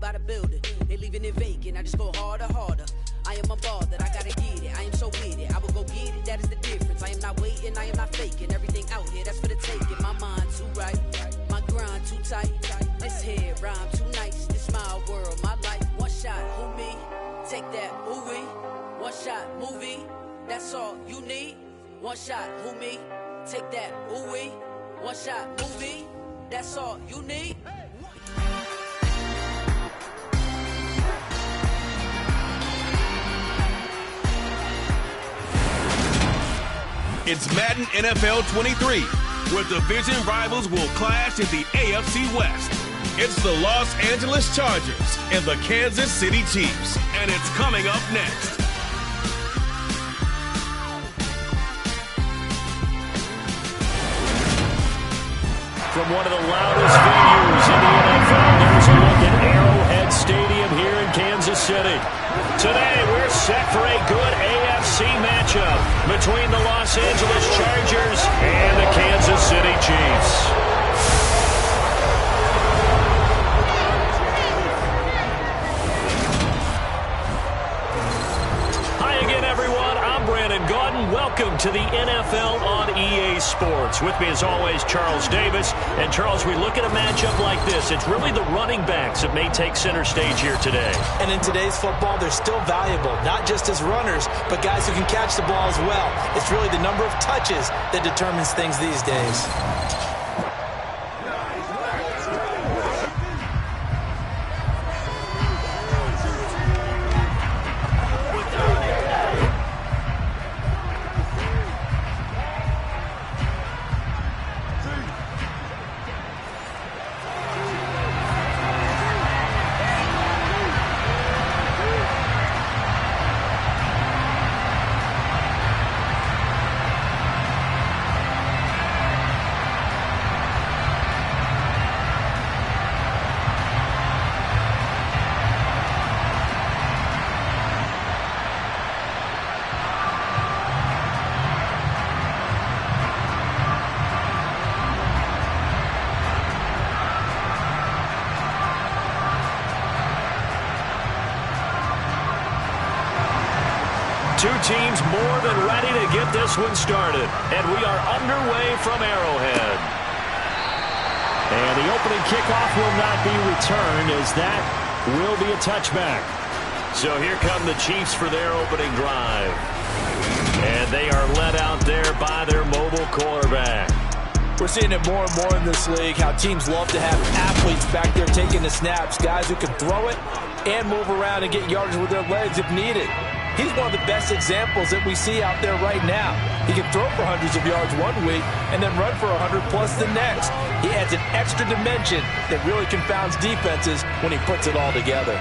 by the building. They leaving it vacant, I just go harder, harder. I am unbothered, I gotta get it, I am so with it. I will go get it, that is the difference. I am not waiting, I am not faking. Everything out here, that's for the taking. My mind too right, my grind too tight. This head rhyme too nice, this my world, my life. One shot, who me? Take that, ooh wee. One shot, movie, that's all you need. One shot, who me? Take that, ooh wee. One shot, movie, that's all you need. It's Madden NFL 23, where division rivals will clash in the AFC West. It's the Los Angeles Chargers and the Kansas City Chiefs, and it's coming up next. From one of the loudest venues in the NFL, there's a look at Arrowhead Stadium here in Kansas City. Today, we're set for a good AFC matchup between the Los Angeles Chargers and the Kansas City Chiefs. Welcome to the NFL on EA Sports. With me as always, Charles Davis. And Charles, we look at a matchup like this. It's really the running backs that may take center stage here today. And in today's football, they're still valuable, not just as runners, but guys who can catch the ball as well. It's really the number of touches that determines things these days. Two teams more than ready to get this one started. And we are underway from Arrowhead. And the opening kickoff will not be returned, as that will be a touchback. So here come the Chiefs for their opening drive. And they are led out there by their mobile quarterback. We're seeing it more and more in this league, how teams love to have athletes back there taking the snaps, guys who can throw it and move around and get yardage with their legs if needed. He's one of the best examples that we see out there right now. He can throw for hundreds of yards one week and then run for 100 plus the next. He adds an extra dimension that really confounds defenses when he puts it all together.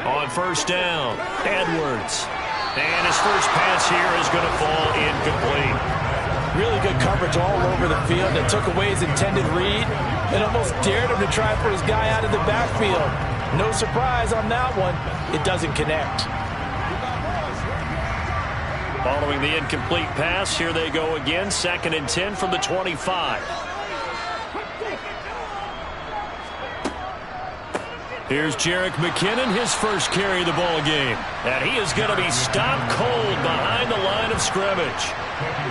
On first down, Edwards. And his first pass here is going to fall incomplete. Really good coverage all over the field that took away his intended read and almost dared him to try for his guy out of the backfield. No surprise on that one. It doesn't connect. Following the incomplete pass, here they go again. 2nd and 10 from the 25. Here's Jerick McKinnon, his first carry of the ball game. And he is going to be stopped cold behind the line of scrimmage.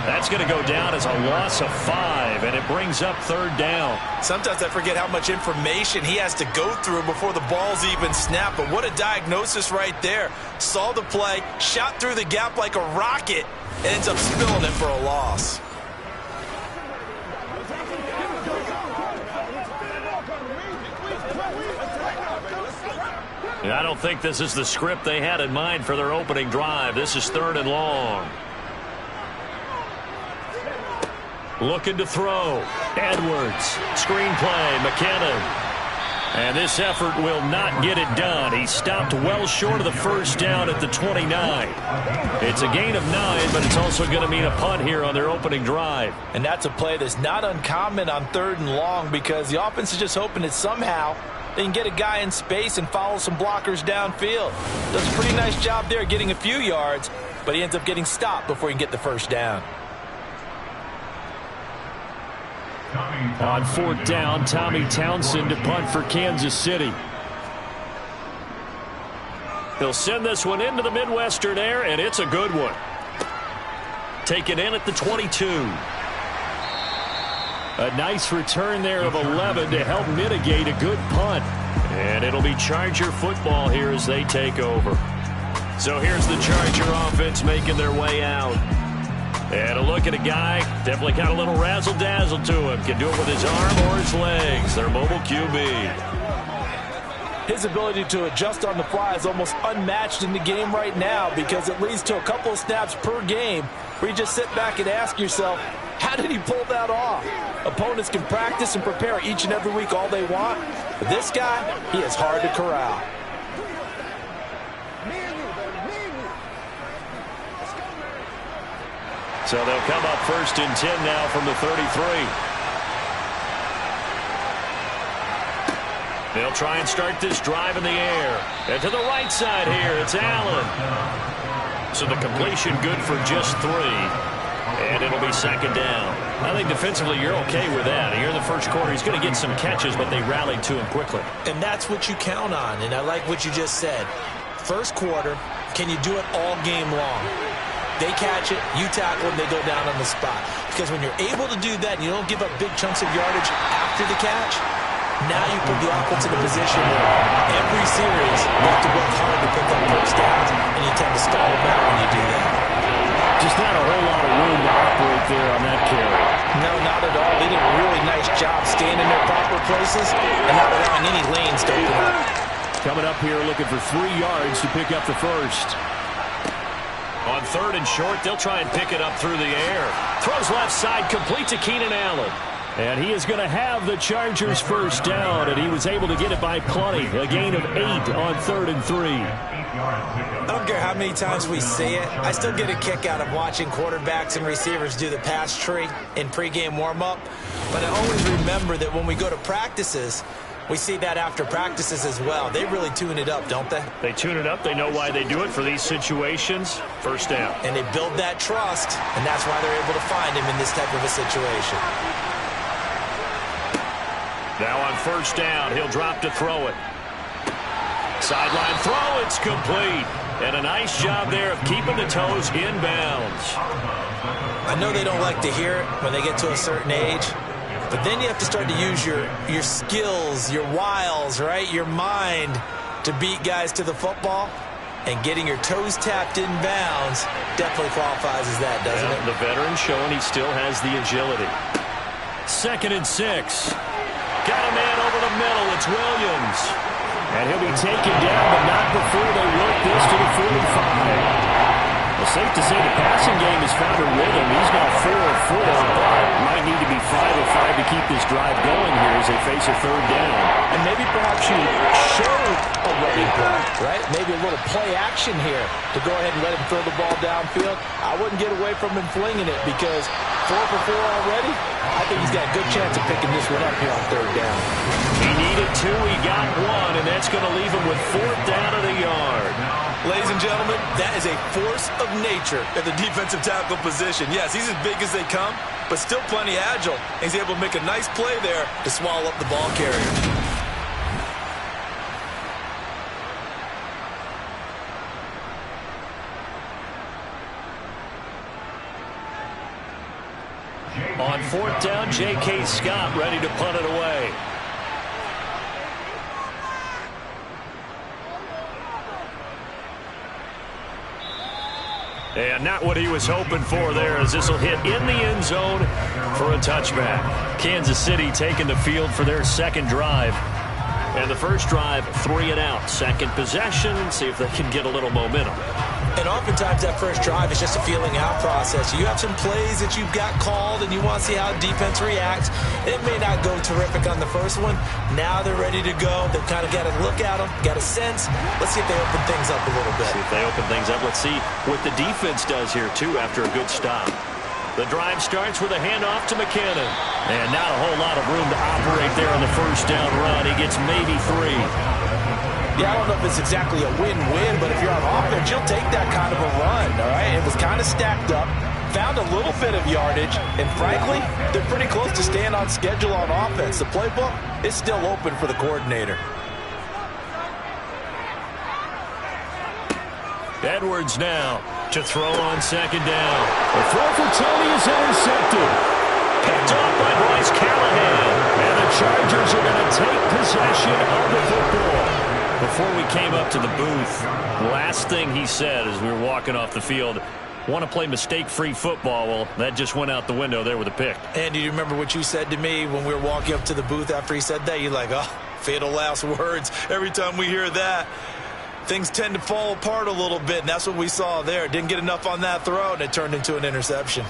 That's going to go down as a loss of 5, and it brings up 3rd down. Sometimes I forget how much information he has to go through before the ball's even snapped. But what a diagnosis right there. Saw the play, shot through the gap like a rocket, and ends up spilling it for a loss. I don't think this is the script they had in mind for their opening drive. This is 3rd and long. Looking to throw. Edwards. Screenplay. McKinnon. And this effort will not get it done. He stopped well short of the first down at the 29. It's a gain of 9, but it's also going to mean a punt here on their opening drive. And that's a play that's not uncommon on 3rd and long, because the offense is just hoping that somehow They can get a guy in space and follow some blockers downfield. Does a pretty nice job there getting a few yards, but he ends up getting stopped before he can get the first down. On 4th down, Tommy Townsend to punt for Kansas City. He'll send this one into the Midwestern air, and it's a good one. Taken in at the 22. A nice return there of 11 to help mitigate a good punt. And it'll be Charger football here as they take over. So here's the Charger offense making their way out. And a look at a guy, definitely got a little razzle-dazzle to him. Can do it with his arm or his legs. Their mobile QB. His ability to adjust on the fly is almost unmatched in the game right now because it leads to a couple of snaps per game where you just sit back and ask yourself, how did he pull that off? Opponents can practice and prepare each and every week all they want. But this guy, he is hard to corral. So they'll come up 1st and 10 now from the 33. They'll try and start this drive in the air. And to the right side here, it's Allen. So the completion good for just 3. And it'll be 2nd down. I think defensively you're okay with that. Here in the first quarter, he's going to get some catches, but they rallied to him quickly. And that's what you count on, and I like what you just said. First quarter, can you do it all game long? They catch it, you tackle them, they go down on the spot. Because when you're able to do that and you don't give up big chunks of yardage after the catch, now you put the offense in a position where every series you have to work hard to pick up first downs, and you tend to stall them out when you do that. Just not a whole lot of room to operate there on that carry. No, not at all. They did a really nice job staying in their proper places and not allowing any lanes to open up. Coming up here looking for 3 yards to pick up the first. On 3rd and short, they'll try and pick it up through the air. Throws left side, complete to Keenan Allen. And he is going to have the Chargers first down, and he was able to get it by plenty. A gain of 8 on 3rd and 3. I don't care how many times we see it. I still get a kick out of watching quarterbacks and receivers do the pass tree in pregame warm-up. But I always remember that when we go to practices, we see that after practices as well. They really tune it up, don't they? They tune it up. They know why they do it for these situations. First down. And they build that trust, and that's why they're able to find him in this type of a situation. Now on 1st down, he'll drop to throw it. Sideline throw, it's complete. And a nice job there of keeping the toes inbounds. I know they don't like to hear it when they get to a certain age, but then you have to start to use your skills, your wiles, right? Your mind to beat guys to the football. And getting your toes tapped in bounds definitely qualifies as that, doesn't it? The veteran showing he still has the agility. 2nd and 6. Got a man over the middle. It's Williams. And he'll be taken down, but not before they work this to the 45. Well, safe to say the passing game has found a rhythm. He's now 4 of 4, but might need to be 5 of 5 to keep this drive going here as they face a 3rd down. And maybe perhaps you show a running play, right? Maybe a little play action here to go ahead and let him throw the ball downfield. I wouldn't get away from him flinging it because 4 for 4 already. I think he's got a good chance of picking this one up here on 3rd down. He needed 2, he got 1, and that's going to leave him with 4th down at a yard. Ladies and gentlemen, that is a force of nature at the defensive tackle position. Yes, he's as big as they come, but still plenty agile. He's able to make a nice play there to swallow up the ball carrier. On 4th down, J.K. Scott ready to punt it away. And not what he was hoping for there, as this will hit in the end zone for a touchback. Kansas City taking the field for their 2nd drive. And the first drive, 3 and out. 2nd possession, see if they can get a little momentum. And oftentimes that first drive is just a feeling out process. You have some plays that you've got called and you want to see how defense reacts. It may not go terrific on the first one. Now they're ready to go. They've kind of got to look at them, got a sense. Let's see if they open things up a little bit. See if they open things up. Let's see what the defense does here, too, after a good stop. The drive starts with a handoff to McKinnon. And not a whole lot of room to operate there on the first down run. He gets maybe 3. Yeah, I don't know if it's exactly a win-win, but if you're on offense, you'll take that kind of a run, all right? It was kind of stacked up, found a little bit of yardage, and frankly, they're pretty close to staying on schedule on offense. The playbook is still open for the coordinator. Edwards now to throw on second down. The throw for Tony is intercepted. Picked off by Bryce Callahan. And the Chargers are going to take possession of the football. Before we came up to the booth, last thing he said as we were walking off the field, want to play mistake-free football. Well, that just went out the window there with a pick. And do you remember what you said to me when we were walking up to the booth after he said that? You're like, oh, fatal last words. Every time we hear that, things tend to fall apart a little bit, and that's what we saw there. Didn't get enough on that throw, and it turned into an interception.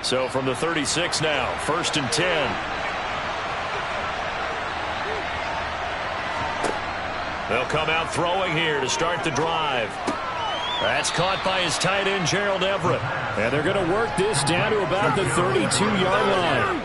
So from the 36 now, 1st and 10. They'll come out throwing here to start the drive. That's caught by his tight end, Gerald Everett. And they're going to work this down to about the 32-yard line.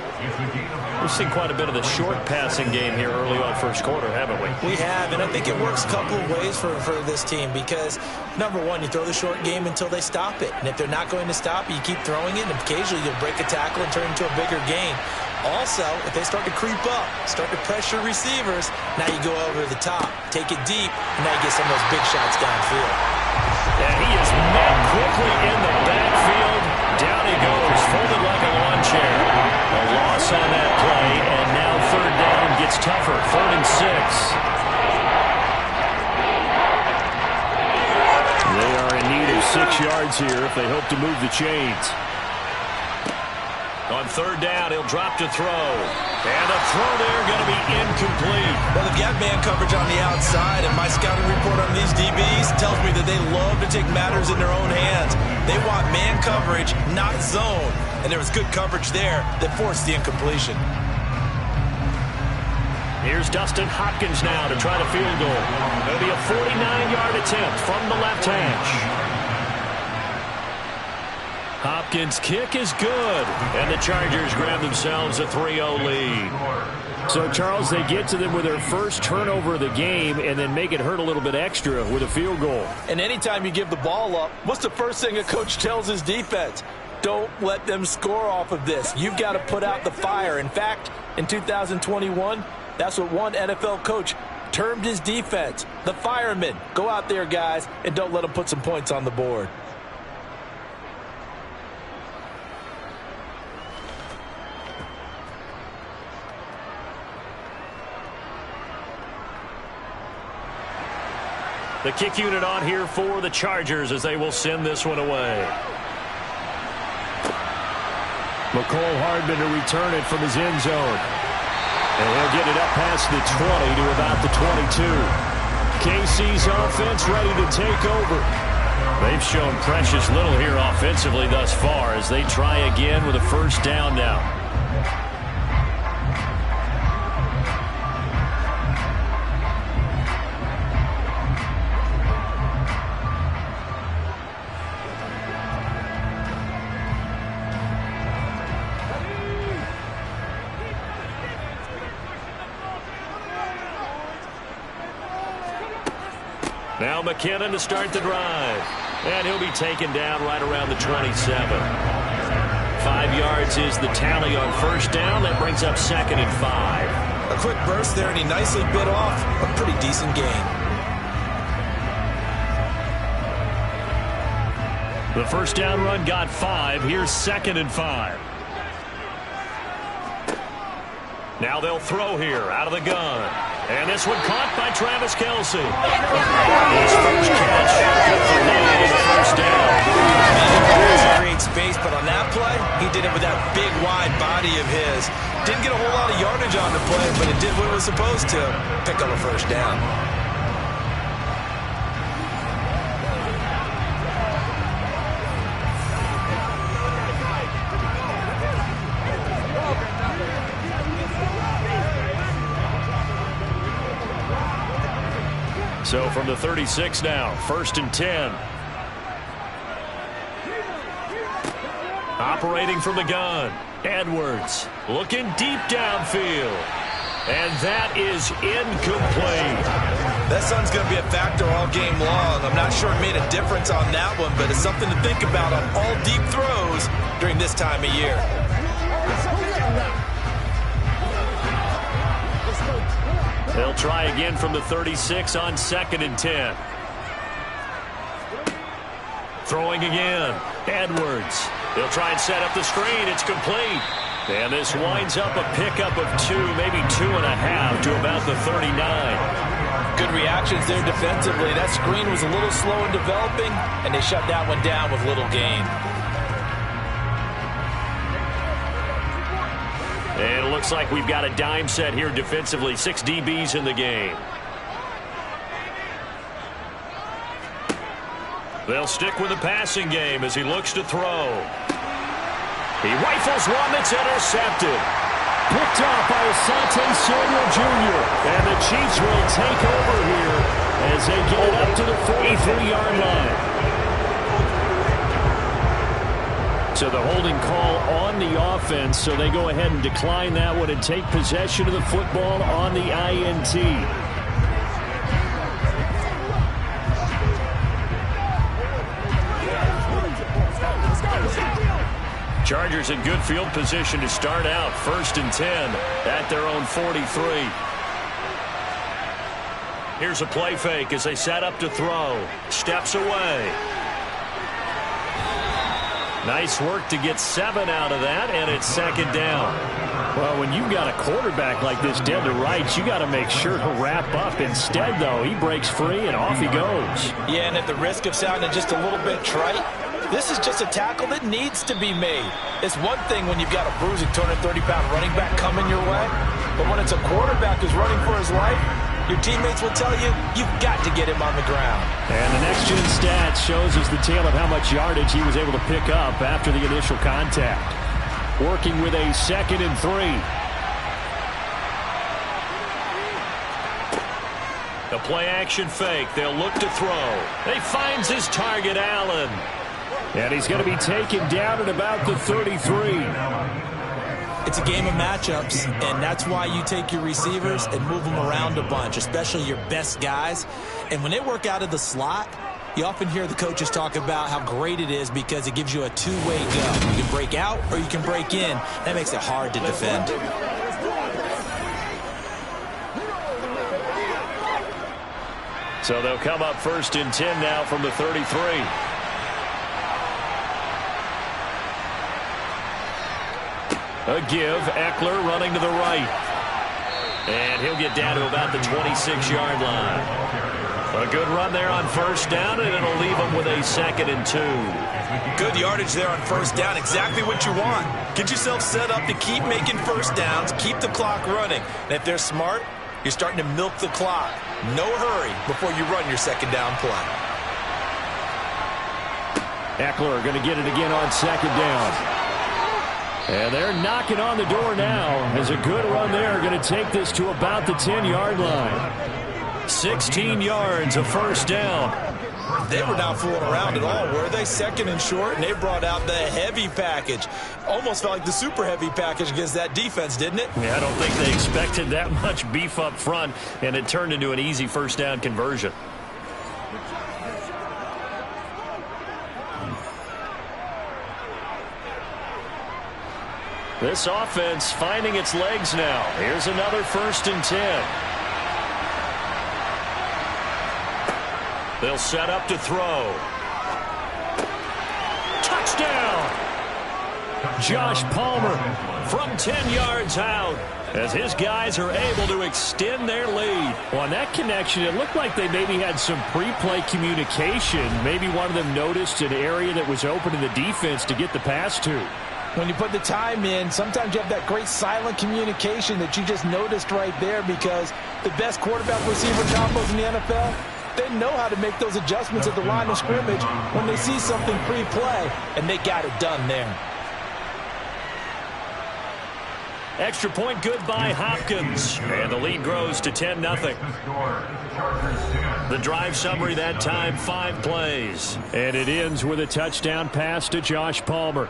We've seen quite a bit of the short passing game here early on first quarter, haven't we? We have, and I think it works a couple of ways for this team because, number one, you throw the short game until they stop it. And if they're not going to stop it, you keep throwing it, and occasionally you'll break a tackle and turn it into a bigger gain. Also, if they start to creep up, start to pressure receivers, now you go over the top, take it deep, and now you get some of those big shots downfield. And he is met quickly in the backfield. Down he goes, folded like a lawn chair. A loss on that play, and now third down gets tougher. 3rd and 6. They are in need of 6 yards here if they hope to move the chains. On third down, he'll drop to throw. And the throw there going to be incomplete. Well, if you have man coverage on the outside, and my scouting report on these DBs tells me that they love to take matters in their own hands. They want man coverage, not zone. And there was good coverage there that forced the incompletion. Here's Dustin Hopkins now to try the field goal. It'll be a 49-yard attempt from the left hash. Hopkins' kick is good, and the Chargers grab themselves a 3-0 lead. So, Charles, they get to them with their first turnover of the game and then make it hurt a little bit extra with a field goal. And anytime you give the ball up, what's the first thing a coach tells his defense? Don't let them score off of this. You've got to put out the fire. In fact, in 2021, that's what one NFL coach termed his defense, the firemen. Go out there, guys, and don't let them put some points on the board. The kick unit on here for the Chargers as they will send this one away. McCole Hardman to return it from his end zone. And he'll get it up past the 20 to about the 22. KC's offense ready to take over. They've shown precious little here offensively thus far as they try again with a first down now. Now McKinnon to start the drive. And he'll be taken down right around the 27. 5 yards is the tally on first down. That brings up 2nd and 5. A quick burst there, and he nicely bit off a pretty decent gain. The first down run got 5. Here's 2nd and 5. Now they'll throw here out of the gun. And this one caught by Travis Kelce. His first catch. Good for him in the first down. He creates space, but on that play, he did it with that big, wide body of his. Didn't get a whole lot of yardage on the play, but it did what it was supposed to. Pick up a first down. So from the 36 now, 1st and 10. Operating from the gun, Edwards looking deep downfield. And that is incomplete. That sun's going to be a factor all game long. I'm not sure it made a difference on that one, but it's something to think about on all deep throws during this time of year. They'll try again from the 36 on 2nd and 10. Throwing again, Edwards. They'll try and set up the screen. It's complete. And this winds up a pickup of 2, maybe 2.5 to about the 39. Good reactions there defensively. That screen was a little slow in developing, and they shut that one down with little gain. And it looks like we've got a dime set here defensively. 6 DBs in the game. They'll stick with the passing game as he looks to throw. He rifles one that's intercepted. Picked off by Asante Samuel Jr. And the Chiefs will take over here as they get it up to the 43-yard line. So the holding call on the offense, so they go ahead and decline that one and take possession of the football on the INT. Chargers in good field position to start out. 1st and 10 at their own 43. Here's a play fake as they set up to throw. Steps away. Nice work to get 7 out of that, and it's 2nd down. Well, when you've got a quarterback like this dead to rights, you got to make sure to wrap up. Instead, though, he breaks free and off he goes. Yeah, and at the risk of sounding just a little bit trite, this is just a tackle that needs to be made. It's one thing when you've got a bruising 230-pound running back coming your way, but when it's a quarterback who's running for his life, your teammates will tell you, you've got to get him on the ground. And the next-gen stats shows us the tale of how much yardage he was able to pick up after the initial contact. Working with a 2nd and 3. The play-action fake. They'll look to throw. He finds his target, Allen. And he's going to be taken down at about the 33. It's a game of matchups, and that's why you take your receivers and move them around a bunch, especially your best guys. And when they work out of the slot, you often hear the coaches talk about how great it is because it gives you a two-way go. You can break out or you can break in. That makes it hard to defend. So they'll come up 1st and 10 now from the 33. A give, Eckler running to the right. And he'll get down to about the 26-yard line. A good run there on 1st down, and it'll leave him with a 2nd and 2. Good yardage there on 1st down, exactly what you want. Get yourself set up to keep making 1st downs, keep the clock running. And if they're smart, you're starting to milk the clock. No hurry before you run your 2nd down play. Eckler going to get it again on 2nd down. And they're knocking on the door now as a good run there going to take this to about the 10-yard line. 16 yards, a 1st down. They were not fooling around at all, were they? 2nd and short, and they brought out the heavy package. Almost felt like the super heavy package against that defense, didn't it? Yeah, I don't think they expected that much beef up front, and it turned into an easy 1st down conversion. This offense finding its legs now. Here's another 1st and 10. They'll set up to throw. Touchdown! Josh Palmer from 10 yards out as his guys are able to extend their lead. Well, on that connection, it looked like they maybe had some pre-play communication. Maybe one of them noticed an area that was open in the defense to get the pass to. When you put the time in, sometimes you have that great silent communication that you just noticed right there because the best quarterback-receiver combos in the NFL, they know how to make those adjustments at the line of scrimmage when they see something pre-play, and they got it done there. Extra point good by Hopkins. And the lead grows to 10-0. The drive summary that time, 5 plays. And it ends with a touchdown pass to Josh Palmer.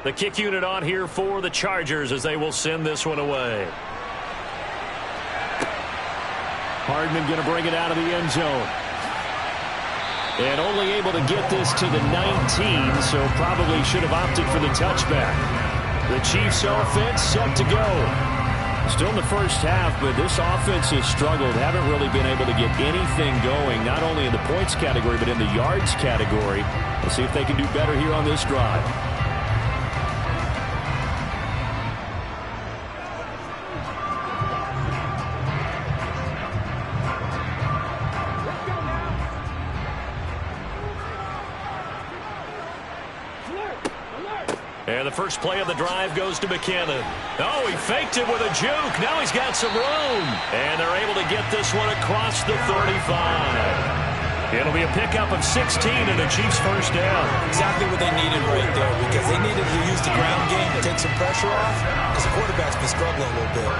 The kick unit on here for the Chargers as they will send this one away. Hardman going to bring it out of the end zone. And only able to get this to the 19, so probably should have opted for the touchback. The Chiefs offense set to go. Still in the first half, but this offense has struggled. Haven't really been able to get anything going, not only in the points category, but in the yards category. We'll see if they can do better here on this drive. And the first play of the drive goes to McKinnon. Oh, he faked it with a juke. Now he's got some room. And they're able to get this one across the 35. It'll be a pickup of 16 and a Chiefs first down. Exactly what they needed right there, because they needed to use the ground game to take some pressure off, because the quarterback's been struggling a little bit.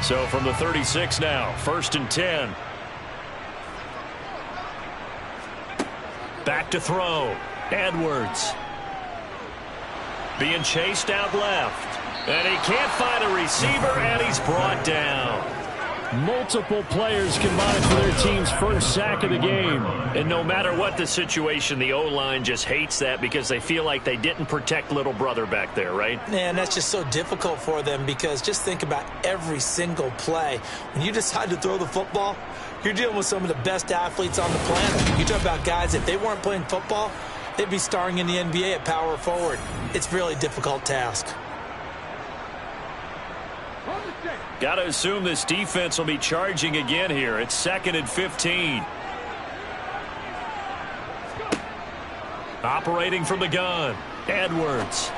So from the 36 now, 1st and 10. Back to throw. Edwards. Being chased out left. And he can't find a receiver, and he's brought down. Multiple players combined for their team's first sack of the game. And no matter what the situation, the O-line just hates that because they feel like they didn't protect little brother back there, right? Man, that's just so difficult for them, because just think about every single play. When you decide to throw the football, you're dealing with some of the best athletes on the planet. You talk about guys, if they weren't playing football, they'd be starring in the NBA at power forward. It's a really difficult task. Got to assume this defense will be charging again here. It's 2nd and 15. Operating from the gun. Edwards.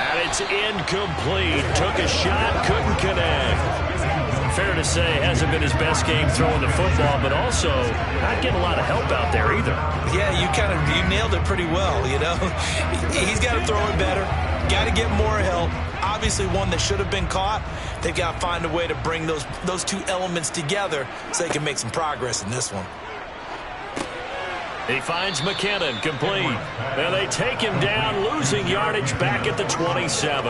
And it's incomplete. Took a shot, couldn't connect. Fair to say, hasn't been his best game throwing the football, but also not getting a lot of help out there either. Yeah, you nailed it pretty well, you know. He's got to throw it better. Got to get more help. Obviously one that should have been caught. They've got to find a way to bring those two elements together so they can make some progress in this one. He finds McKinnon, complete. And they take him down, losing yardage back at the 27.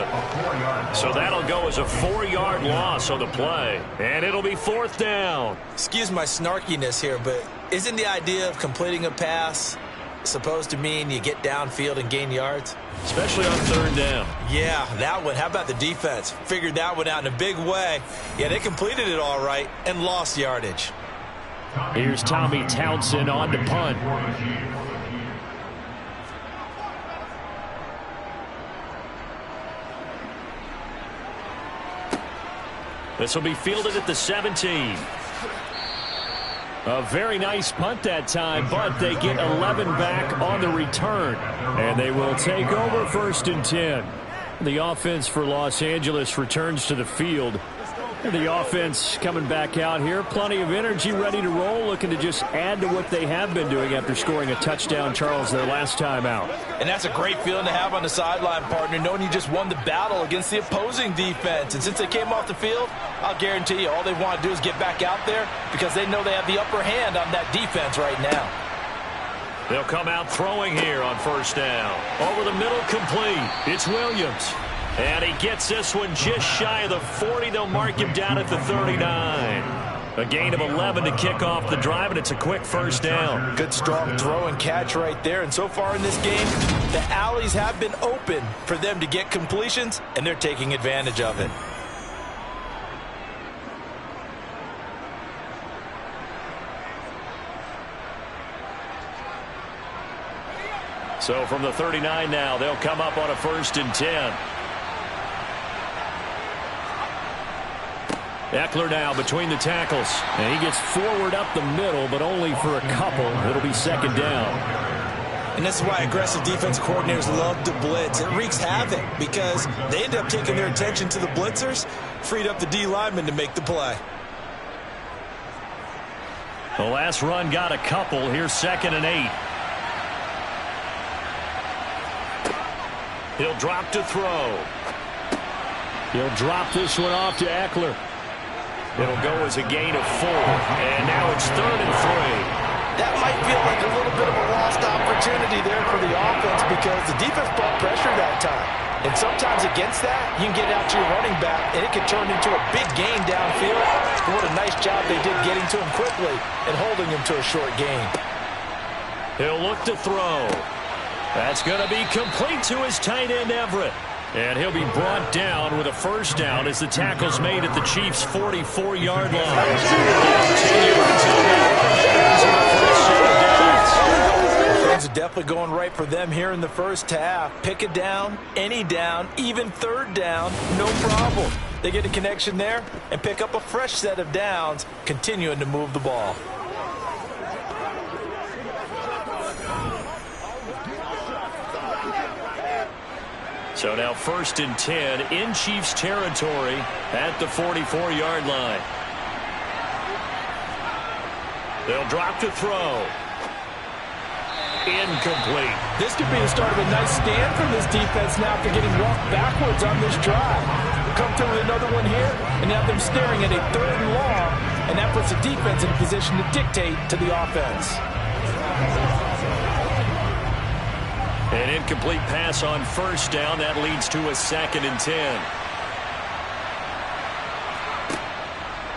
So that'll go as a 4-yard loss on the play. And it'll be 4th down. Excuse my snarkiness here, but isn't the idea of completing a pass supposed to mean you get downfield and gain yards? Especially on 3rd down. Yeah, that one. How about the defense? Figured that one out in a big way. Yeah, they completed it all right and lost yardage. Here's Tommy Townsend on to punt. This will be fielded at the 17. A very nice punt that time, but they get 11 back on the return. And they will take over 1st and 10. The offense for Los Angeles returns to the field. And the offense coming back out here. Plenty of energy, ready to roll, looking to just add to what they have been doing after scoring a touchdown, Charles, their last time out. And that's a great feeling to have on the sideline, partner, knowing you just won the battle against the opposing defense. And since they came off the field, I'll guarantee you all they want to do is get back out there because they know they have the upper hand on that defense right now. They'll come out throwing here on 1st down. Over the middle, complete. It's Williams. And he gets this one just shy of the 40. They'll mark him down at the 39. A gain of 11 to kick off the drive, and it's a quick first down. Good, strong throw and catch right there. And so far in this game, the alleys have been open for them to get completions, and they're taking advantage of it. So from the 39 now, they'll come up on a 1st and 10. Eckler now between the tackles. And he gets forward up the middle, but only for a couple. It'll be 2nd down. And this is why aggressive defense coordinators love to blitz. It wreaks havoc because they end up taking their attention to the blitzers, freed up the D lineman to make the play. The last run got a couple. Here's 2nd and 8. He'll drop to throw. He'll drop this one off to Eckler. It'll go as a gain of 4. And now it's 3rd and 3. That might feel like a little bit of a lost opportunity there for the offense because the defense brought pressure that time. And sometimes against that, you can get out to your running back, and it can turn into a big gain downfield. But what a nice job they did getting to him quickly and holding him to a short gain. He'll look to throw. That's going to be complete to his tight end, Everett. And he'll be brought down with a 1st down as the tackle's made at the Chiefs' 44-yard line. Things are definitely going right for them here in the first half. Pick a down, any down, even 3rd down, no problem. They get a connection there and pick up a fresh set of downs, continuing to move the ball. So now 1st and 10 in Chiefs territory at the 44-yard line. They'll drop to throw. Incomplete. This could be the start of a nice stand from this defense now after getting walked backwards on this drive. Come through with another one here, and now they're staring at a 3rd and long, and that puts the defense in a position to dictate to the offense. An incomplete pass on 1st down. That leads to a 2nd and 10.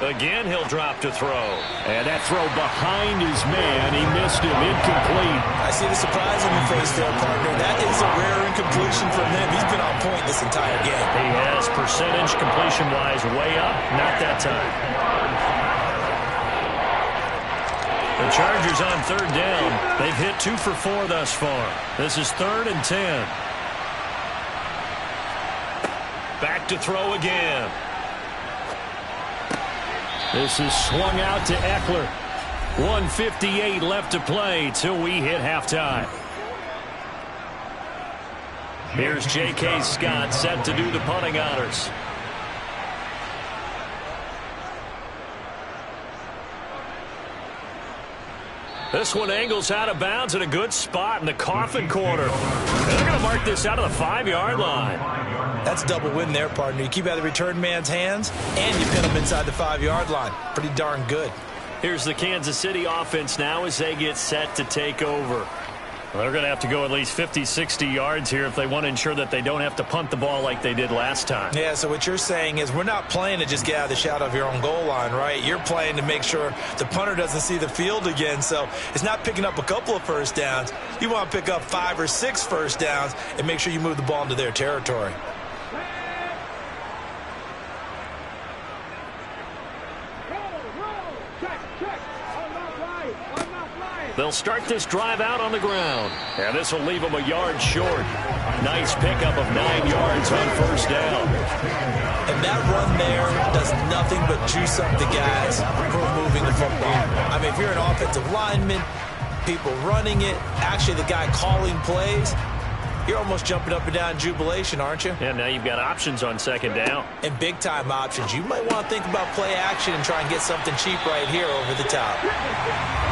Again, he'll drop to throw. And that throw behind his man. He missed him. Incomplete. I see the surprise on your face there, partner. That is a rare incompletion from him. He's been on point this entire game. He has percentage completion-wise way up. Not that time. The Chargers on 3rd down. They've hit 2 for 4 thus far. This is 3rd and 10. Back to throw again. This is swung out to Eckler. 1:58 left to play till we hit halftime. Here's J.K. Scott set to do the punting honors. This one angles out of bounds in a good spot in the coffin corner. They're going to mark this out of the 5-yard line. That's a double win there, partner. You keep out of the return man's hands, and you pin him inside the 5-yard line. Pretty darn good. Here's the Kansas City offense now as they get set to take over. Well, they're going to have to go at least 50, 60 yards here if they want to ensure that they don't have to punt the ball like they did last time. Yeah, so what you're saying is we're not playing to just get out of the shadow of your own goal line, right? You're playing to make sure the punter doesn't see the field again. So it's not picking up a couple of 1st downs. You want to pick up 5 or 6 1st downs and make sure you move the ball into their territory. They'll start this drive out on the ground. And this will leave them a yard short. Nice pickup of 9 yards on 1st down. And that run there does nothing but juice up the guys who are moving the football. I mean, if you're an offensive lineman, people running it, actually the guy calling plays, you're almost jumping up and down in jubilation, aren't you? Yeah, now you've got options on 2nd down. And big-time options. You might want to think about play action and try and get something cheap right here over the top.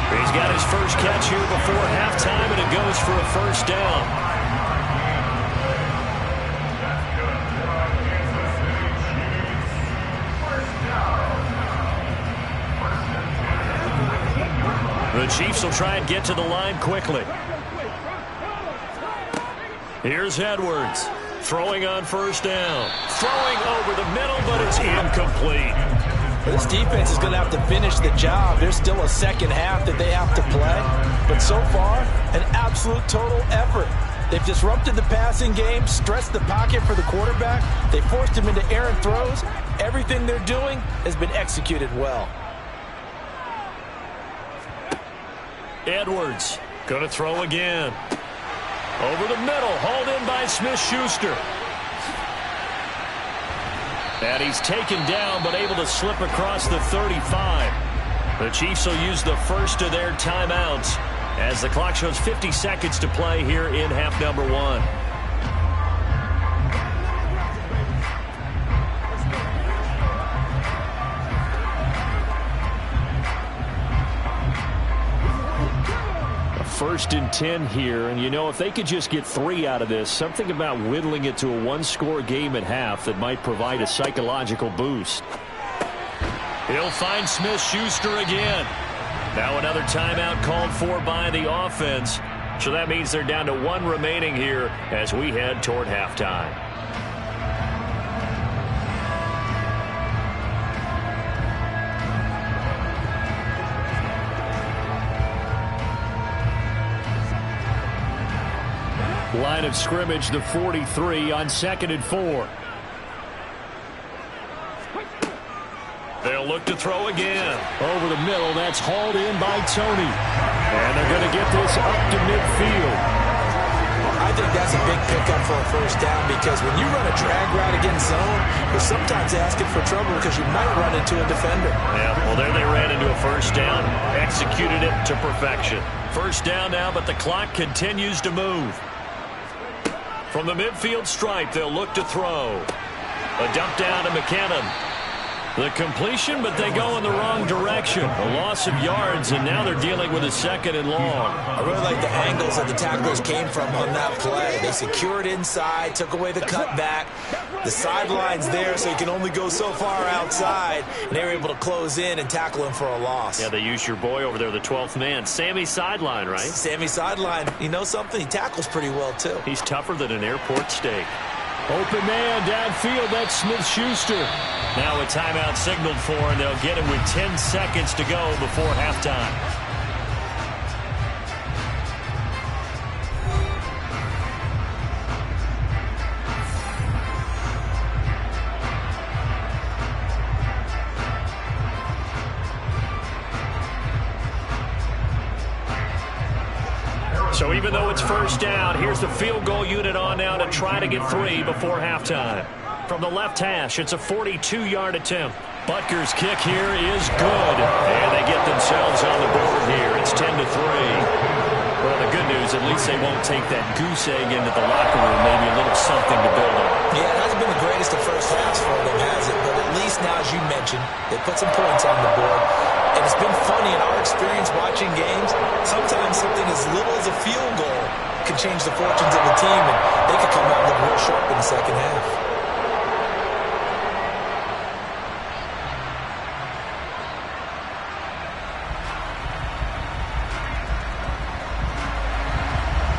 He's got his first catch here before halftime, and it goes for a 1st down. The Chiefs will try and get to the line quickly. Here's Edwards. Throwing on 1st down. Throwing over the middle, but it's incomplete. This defense is going to have to finish the job. There's still a second half that they have to play. But so far, an absolute total effort. They've disrupted the passing game, stretched the pocket for the quarterback. They forced him into errant throws. Everything they're doing has been executed well. Edwards going to throw again. Over the middle, hauled in by Smith-Schuster. And he's taken down, but able to slip across the 35. The Chiefs will use the first of their timeouts as the clock shows 50 seconds to play here in half number 1. First and 10 here, and you know, if they could just get 3 out of this, something about whittling it to a one-score game at half that might provide a psychological boost. He'll find Smith-Schuster again. Now another timeout called for by the offense, so that means they're down to 1 remaining here as we head toward halftime. Line of scrimmage, the 43 on 2nd and 4. They'll look to throw again. Over the middle, that's hauled in by Tony. And they're going to get this up to midfield. I think that's a big pickup for a first down because when you run a drag route against zone, you're sometimes asking for trouble because you might run into a defender. Yeah, well, there they ran into a first down, executed it to perfection. First down now, but the clock continues to move. From the midfield stripe, they'll look to throw. A dump down to McKinnon. The completion, but they go in the wrong direction. A loss of yards, and now they're dealing with a 2nd and long. I really like the angles that the tacklers came from on that play. They secured inside, took away the cutback. The sideline's there, so you can only go so far outside. And they were able to close in and tackle him for a loss. Yeah, they used your boy over there, the 12th man. Sammy Sideline, right? Sammy Sideline. You know something? He tackles pretty well, too. He's tougher than an airport steak. Open man downfield, that's Smith-Schuster. Now a timeout signaled for, and they'll get him with 10 seconds to go before halftime. So even though it's first down, here's the field goal unit on now to try to get 3 before halftime. From the left hash, it's a 42-yard attempt. Butker's kick here is good. And they get themselves on the board here. It's 10-3. Well, the good news, at least they won't take that goose egg into the locker room. Maybe a little something to build on. Yeah, it hasn't been the greatest of first halves for them, has it? But at least now, as you mentioned, they put some points on the board. And it's been funny in our experience watching games. Sometimes something as little as a field goal can change the fortunes of a team, and they could come out and look real sharp in the second half.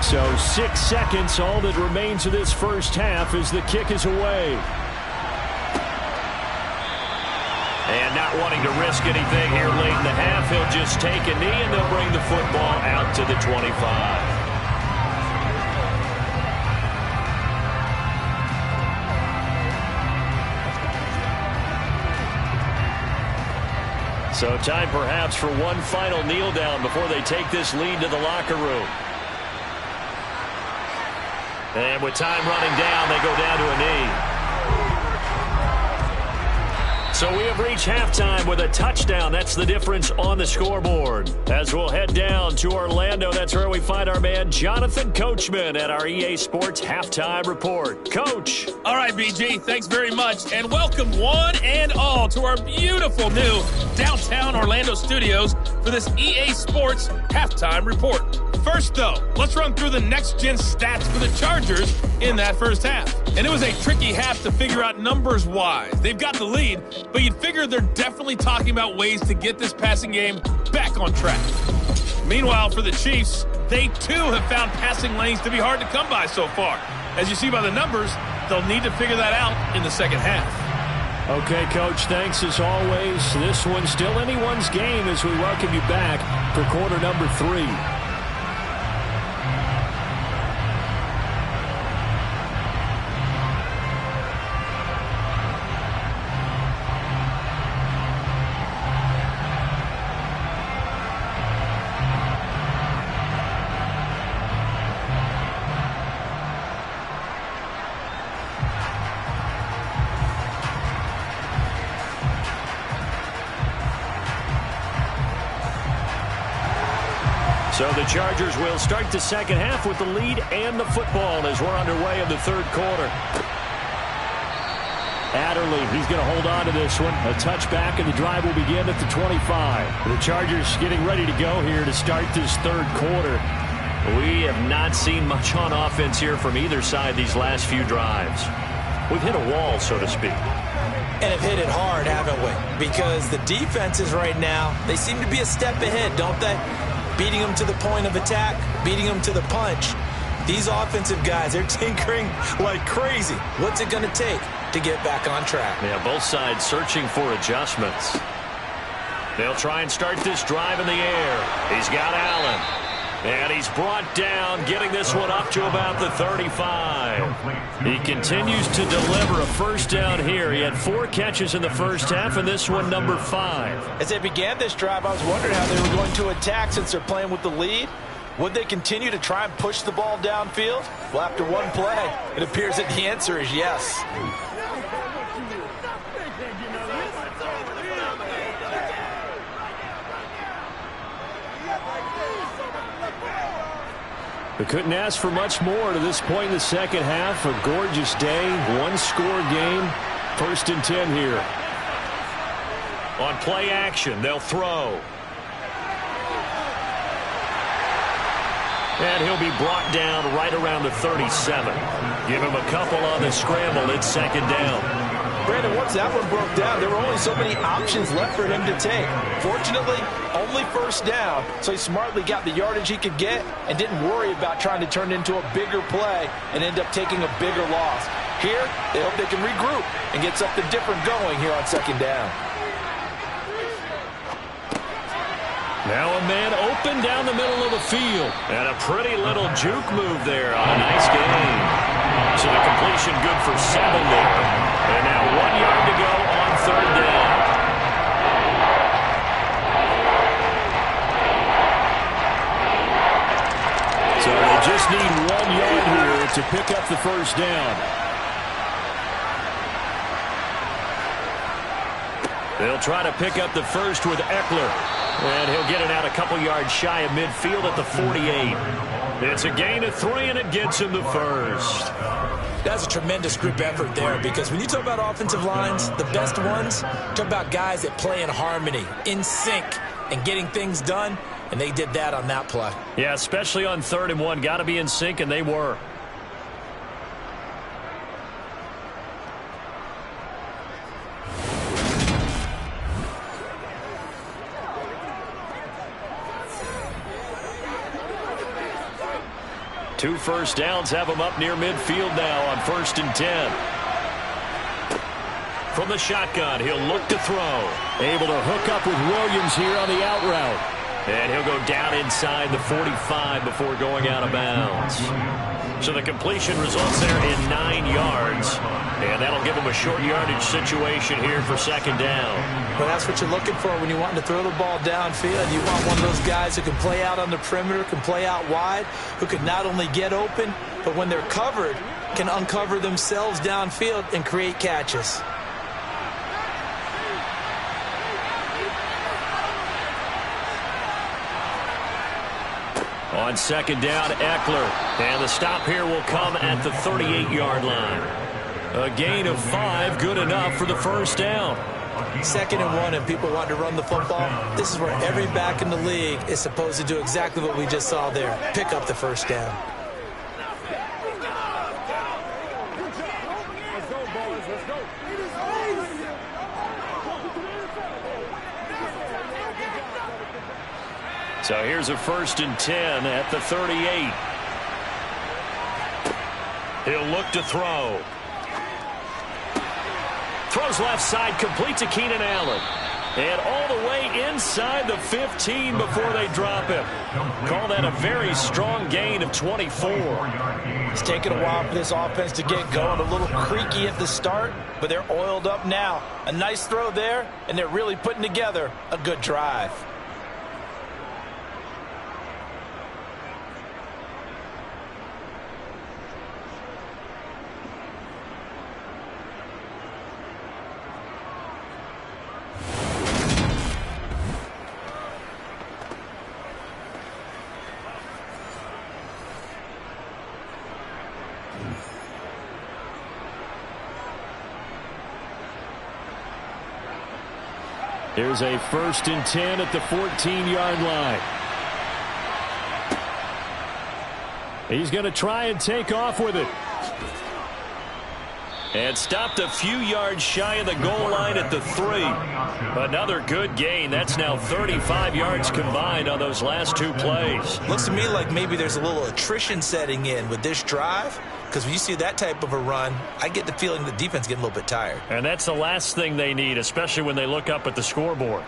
So 6 seconds, all that remains of this first half as the kick is away. And not wanting to risk anything here late in the half, he'll just take a knee and they'll bring the football out to the 25. So time perhaps for one final kneel down before they take this lead to the locker room. And with time running down, they go down to a knee. So we have reached halftime with a touchdown. That's the difference on the scoreboard. As we'll head down to Orlando, that's where we find our man Jonathan Coachman at our EA Sports Halftime Report. Coach. All right, BG, thanks very much. And welcome one and all to our beautiful new downtown Orlando studios for this EA Sports Halftime Report. First, though, let's run through the next-gen stats for the Chargers in that first half. And it was a tricky half to figure out numbers-wise. They've got the lead, but you'd figure they're definitely talking about ways to get this passing game back on track. Meanwhile, for the Chiefs, they too have found passing lanes to be hard to come by so far. As you see by the numbers, they'll need to figure that out in the second half. Okay, Coach, thanks as always. This one's still anyone's game as we welcome you back for quarter number 3. So the Chargers will start the second half with the lead and the football as we're underway in the third quarter. Adderley, he's going to hold on to this one. A touchback, and the drive will begin at the 25. The Chargers getting ready to go here to start this third quarter. We have not seen much on offense here from either side these last few drives. We've hit a wall, so to speak. And have hit it hard, haven't we? Because the defenses right now, they seem to be a step ahead, don't they? Beating them to the point of attack, beating them to the punch. These offensive guys, they're tinkering like crazy. What's it going to take to get back on track? Yeah, both sides searching for adjustments. They'll try and start this drive in the air. He's got Allen. And he's brought down, getting this one up to about the 35. He continues to deliver a first down here. He had 4 catches in the first half, and this one number 5. As they began this drive, I was wondering how they were going to attack since they're playing with the lead. Would they continue to try and push the ball downfield? Well, after one play, it appears that the answer is yes. We couldn't ask for much more to this point in the second half. A gorgeous day, one-score game. 1st and 10 here. On play action, they'll throw. And he'll be brought down right around the 37. Give him a couple on the scramble. It's 2nd down. Brandon, once that one broke down, there were only so many options left for him to take. Fortunately, only 1st down, so he smartly got the yardage he could get and didn't worry about trying to turn it into a bigger play and end up taking a bigger loss. Here, they hope they can regroup and get something different going here on 2nd down. Now a man open down the middle of the field. And a pretty little juke move there on a nice game. So the completion good for 7 there. And now 1 yard to go on 3rd down. So they just need 1 yard here to pick up the first down. They'll try to pick up the first with Eckler. And he'll get it out a couple yards shy of midfield at the 48. It's a gain of 3, and it gets him the first. That's a tremendous group effort there, because when you talk about offensive lines, the best ones, talk about guys that play in harmony, in sync, and getting things done, and they did that on that play. Yeah, especially on 3rd and 1. Got to be in sync, and they were. Two first downs have him up near midfield now on 1st and 10. From the shotgun, he'll look to throw. Able to hook up with Williams here on the out route. And he'll go down inside the 45 before going out of bounds. So the completion results there in 9 yards. And that'll give him a short yardage situation here for 2nd down. Well, that's what you're looking for when you want to throw the ball downfield. You want one of those guys who can play out on the perimeter, can play out wide, who can not only get open, but when they're covered, can uncover themselves downfield and create catches. On 2nd down, Eckler. And the stop here will come at the 38-yard line. A gain of 5, good enough for the first down. 2nd and 1, and people want to run the football. This is where every back in the league is supposed to do exactly what we just saw there. Pick up the first down. So here's a 1st and 10 at the 38. He'll look to throw. Throws left side, complete to Keenan Allen. And all the way inside the 15 before they drop him. Call that a very strong gain of 24. It's taken a while for this offense to get going. A little creaky at the start, but they're oiled up now. A nice throw there, and they're really putting together a good drive. Here's a 1st and 10 at the 14-yard line. He's going to try and take off with it. And stopped a few yards shy of the goal line at the 3. Another good gain. That's now 35 yards combined on those last 2 plays. Looks to me like maybe there's a little attrition setting in with this drive. Because when you see that type of a run, I get the feeling the defense getting a little bit tired. And that's the last thing they need, especially when they look up at the scoreboard.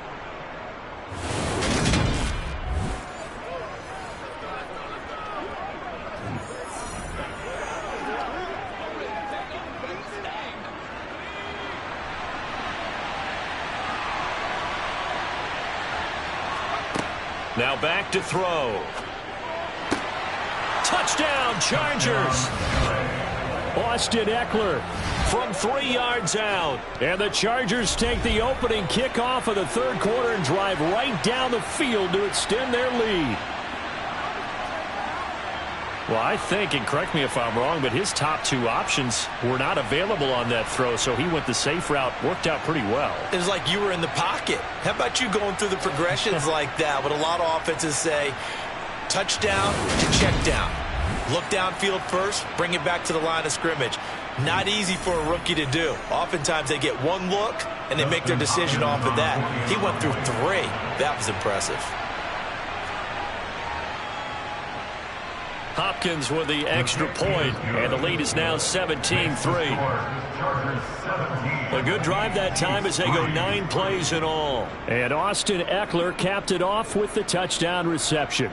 Now back to throw. Touchdown, Chargers. Austin Eckler from 3 yards out. And the Chargers take the opening kickoff of the 3rd quarter and drive right down the field to extend their lead. Well, I think, and correct me if I'm wrong, but his top 2 options were not available on that throw, so he went the safe route. Worked out pretty well. It was like you were in the pocket. How about you going through the progressions like that? What a lot of offenses say, touchdown to check down. Look downfield first, bring it back to the line of scrimmage. Not easy for a rookie to do. Oftentimes they get one look, and they make their decision off of that. He went through 3. That was impressive. Hopkins with the extra point, and the lead is now 17-3. A good drive that time as they go 9 plays in all. And Austin Eckler capped it off with the touchdown reception.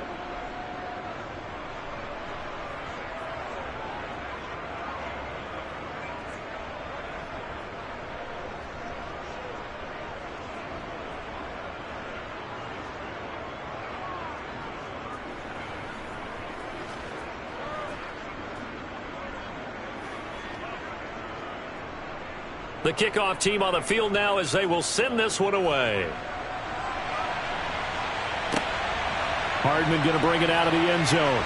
The kickoff team on the field now as they will send this one away. Hardman going to bring it out of the end zone.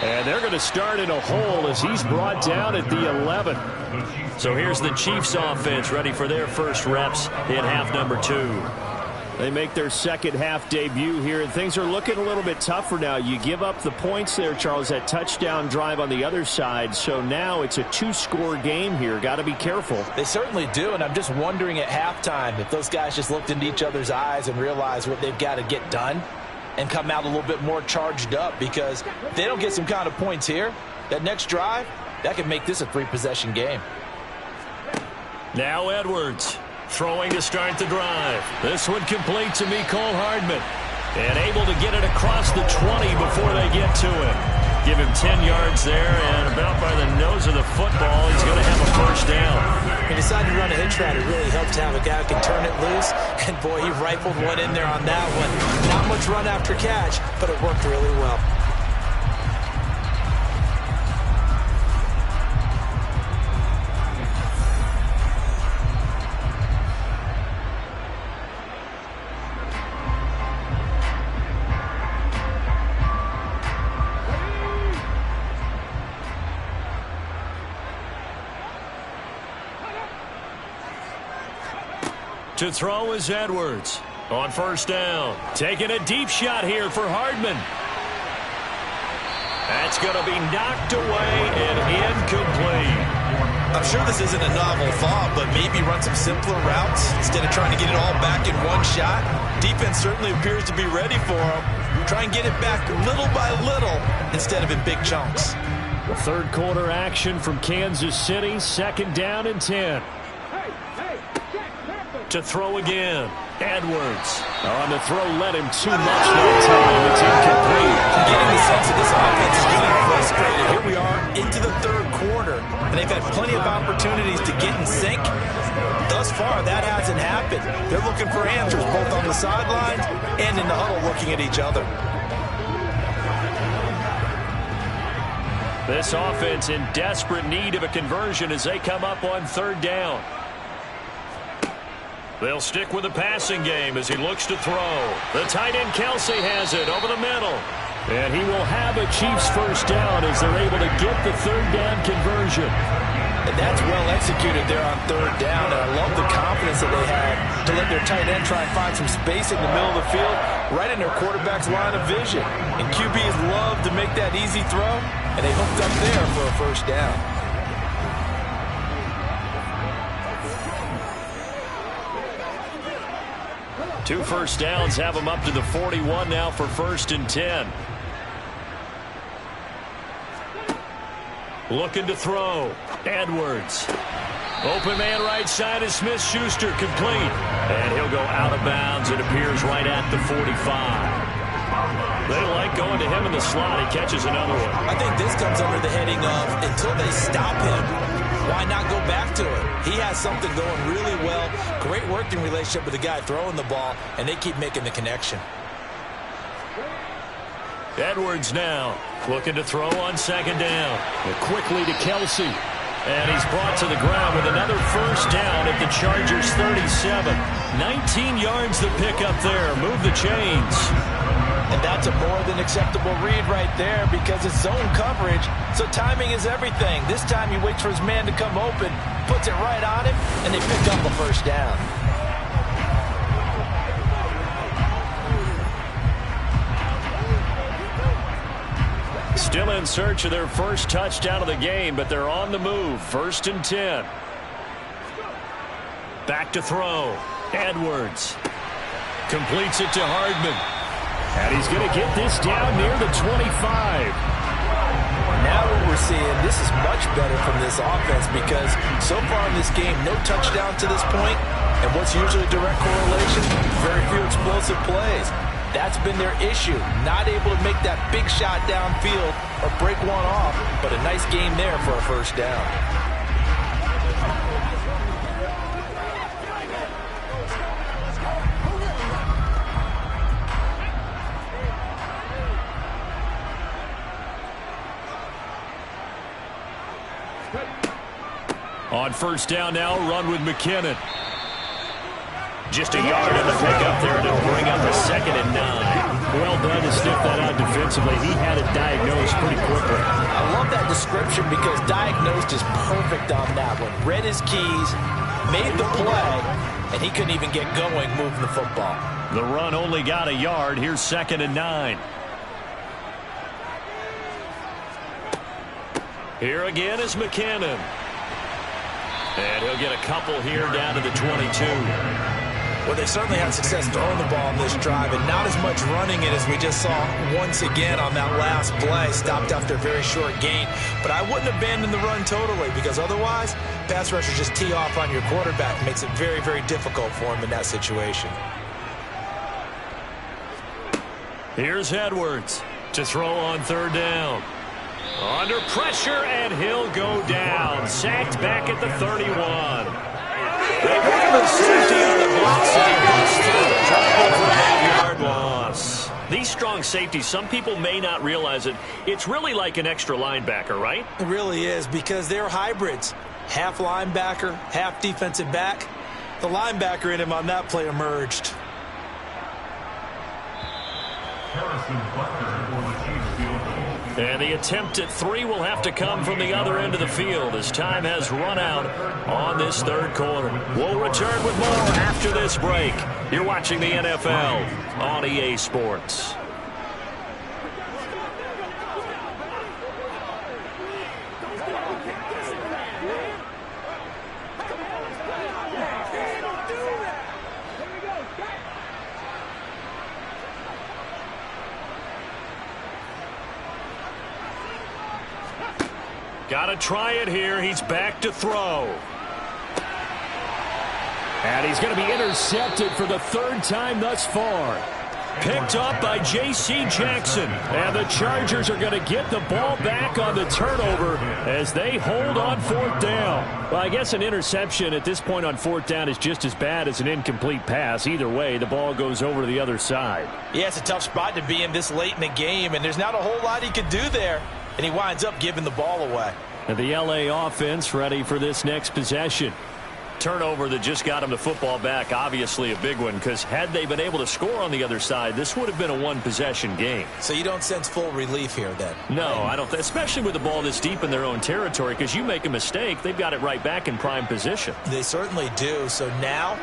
And they're going to start in a hole as he's brought down at the 11. So here's the Chiefs offense ready for their first reps in half number 2. They make their second half debut here, and things are looking a little bit tougher now. You give up the points there, Charles, that touchdown drive on the other side. So now it's a 2-score game here. Got to be careful. They certainly do, and I'm just wondering at halftime if those guys just looked into each other's eyes and realized what they've got to get done and come out a little bit more charged up, because if they don't get some kind of points here, that next drive, that could make this a 3-possession game. Now Edwards. Throwing to start the drive. This one complete to Mecole Hardman. And able to get it across the 20 before they get to him. Give him 10 yards there, and about by the nose of the football, he's going to have a first down. He decided to run a hitch route. It really helped to have a guy who can turn it loose. And, boy, he rifled one in there on that one. Not much run after catch, but it worked really well. To throw is Edwards on first down. Taking a deep shot here for Hardman. That's going to be knocked away and incomplete. I'm sure this isn't a novel thought, but maybe run some simpler routes instead of trying to get it all back in one shot. Defense certainly appears to be ready for him. Try and get it back little by little instead of in big chunks. Third quarter action from Kansas City. 2nd down and 10. To throw again. Edwards on the throw, led him too much that time. It's incomplete. I'm getting the sense that this offense is getting frustrated. Here we are into the third quarter, and they've had plenty of opportunities to get in sync. Thus far, that hasn't happened. They're looking for answers both on the sidelines and in the huddle looking at each other. This offense in desperate need of a conversion as they come up on 3rd down. They'll stick with the passing game as he looks to throw. The tight end Kelsey has it over the middle. And he will have a Chiefs first down as they're able to get the 3rd down conversion. And that's well executed there on 3rd down. And I love the confidence that they had to let their tight end try and find some space in the middle of the field, right in their quarterback's line of vision. And QBs love to make that easy throw, and they hooked up there for a first down. Two first downs have them up to the 41 now for 1st and 10. Looking to throw. Edwards. Open man right side is Smith-Schuster, complete. And he'll go out of bounds. It appears right at the 45. They like going to him in the slot. He catches another one. I think this comes under the heading of until they stop him, why not go back to it? He has something going really well. Great working relationship with the guy throwing the ball, and they keep making the connection. Edwards now looking to throw on 2nd down. And quickly to Kelsey. And he's brought to the ground with another first down at the Chargers 37. 19 yards to pick up there. Move the chains. And that's a more than acceptable read right there because it's zone coverage, so timing is everything. This time he waits for his man to come open, puts it right on him, and they pick up a first down. Still in search of their first touchdown of the game, but they're on the move. 1st and 10. Back to throw. Edwards completes it to Hardman. And he's going to get this down near the 25. Now what we're seeing, this is much better from this offense because so far in this game, no touchdown to this point. And what's usually a direct correlation? Very few explosive plays. That's been their issue. Not able to make that big shot downfield or break one off, but a nice game there for a first down. On 1st down now, run with McKinnon. Just a yard in the pickup there to bring up a 2nd and 9. Well done to sniff that out defensively. He had it diagnosed pretty quickly. I love that description because diagnosed is perfect on that one. Read his keys, made the play, and he couldn't even get going moving the football. The run only got a yard. Here's 2nd and 9. Here again is McKinnon. And he'll get a couple here down to the 22. Well, they certainly had success throwing the ball on this drive and not as much running it as we just saw once again on that last play. Stopped after a very short gain. But I wouldn't abandon the run totally because otherwise, pass rushers just tee off on your quarterback. Makes it very, very difficult for him in that situation. Here's Edwards to throw on 3rd down. Under pressure, and he'll go down. Sacked back at the 31. They bring the safety on the block side. For an 8-yard loss. These strong safeties, some people may not realize it. It's really like an extra linebacker, right? It really is because they're hybrids. Half linebacker, half defensive back. The linebacker in him on that play emerged. And the attempt at 3 will have to come from the other end of the field as time has run out on this 3rd quarter. We'll return with more after this break. You're watching the NFL on EA Sports. Got to try it here. He's back to throw. And he's going to be intercepted for the third time thus far. Picked up by J.C. Jackson. And the Chargers are going to get the ball back on the turnover as they hold on fourth down. Well, I guess an interception at this point on fourth down is just as bad as an incomplete pass. Either way, the ball goes over to the other side. Yeah, it's a tough spot to be in this late in the game, and there's not a whole lot he could do there. And he winds up giving the ball away. And the L.A. offense ready for this next possession. Turnover that just got him the football back, obviously a big one, because had they been able to score on the other side, this would have been a one-possession game. So you don't sense full relief here then? No, I don't, especially with the ball this deep in their own territory, because you make a mistake, they've got it right back in prime position. They certainly do. So now,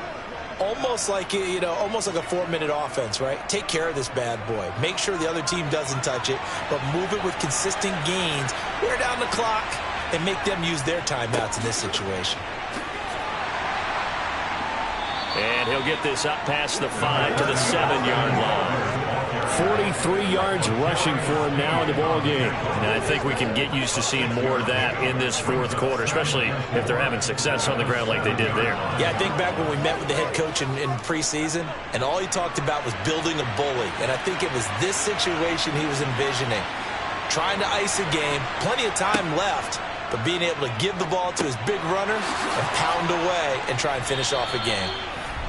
almost like a 4-minute offense, right? Take care of this bad boy. Make sure the other team doesn't touch it, but move it with consistent gains. Wear down the clock and make them use their timeouts in this situation. And he'll get this up past the 5 to the 7-yard line. 43 yards rushing for him now in the ball game. And I think we can get used to seeing more of that in this fourth quarter, especially if they're having success on the ground like they did there. Yeah, I think back when we met with the head coach in preseason, and all he talked about was building a bully. And I think it was this situation he was envisioning. Trying to ice a game, plenty of time left, but being able to give the ball to his big runner and pound away and try and finish off a game.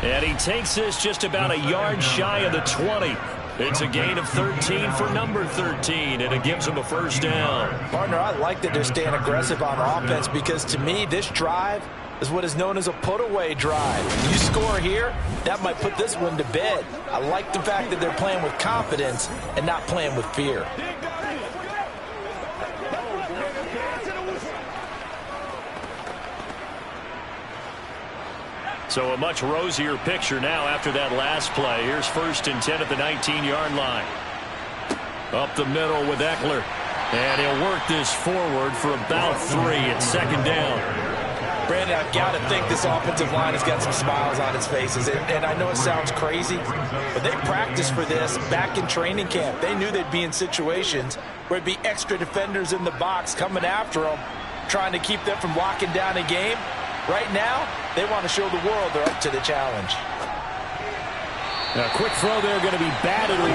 And he takes this just about a yard shy of the 20. It's a gain of 13 for number 13, and it gives him a first down. Partner, I like that they're staying aggressive on offense because, to me, this drive is what is known as a put-away drive. You score here, that might put this one to bed. I like the fact that they're playing with confidence and not playing with fear. So a much rosier picture now after that last play. Here's 1st and 10 at the 19-yard line. Up the middle with Eckler. And he'll work this forward for about 3 at 2nd down. Brandon, I've got to think this offensive line has got some smiles on its faces. And I know it sounds crazy, but they practiced for this back in training camp. They knew they'd be in situations where there'd be extra defenders in the box coming after them, trying to keep them from locking down a game. Right now, they want to show the world they're up to the challenge. A quick throw there, going to be batted away,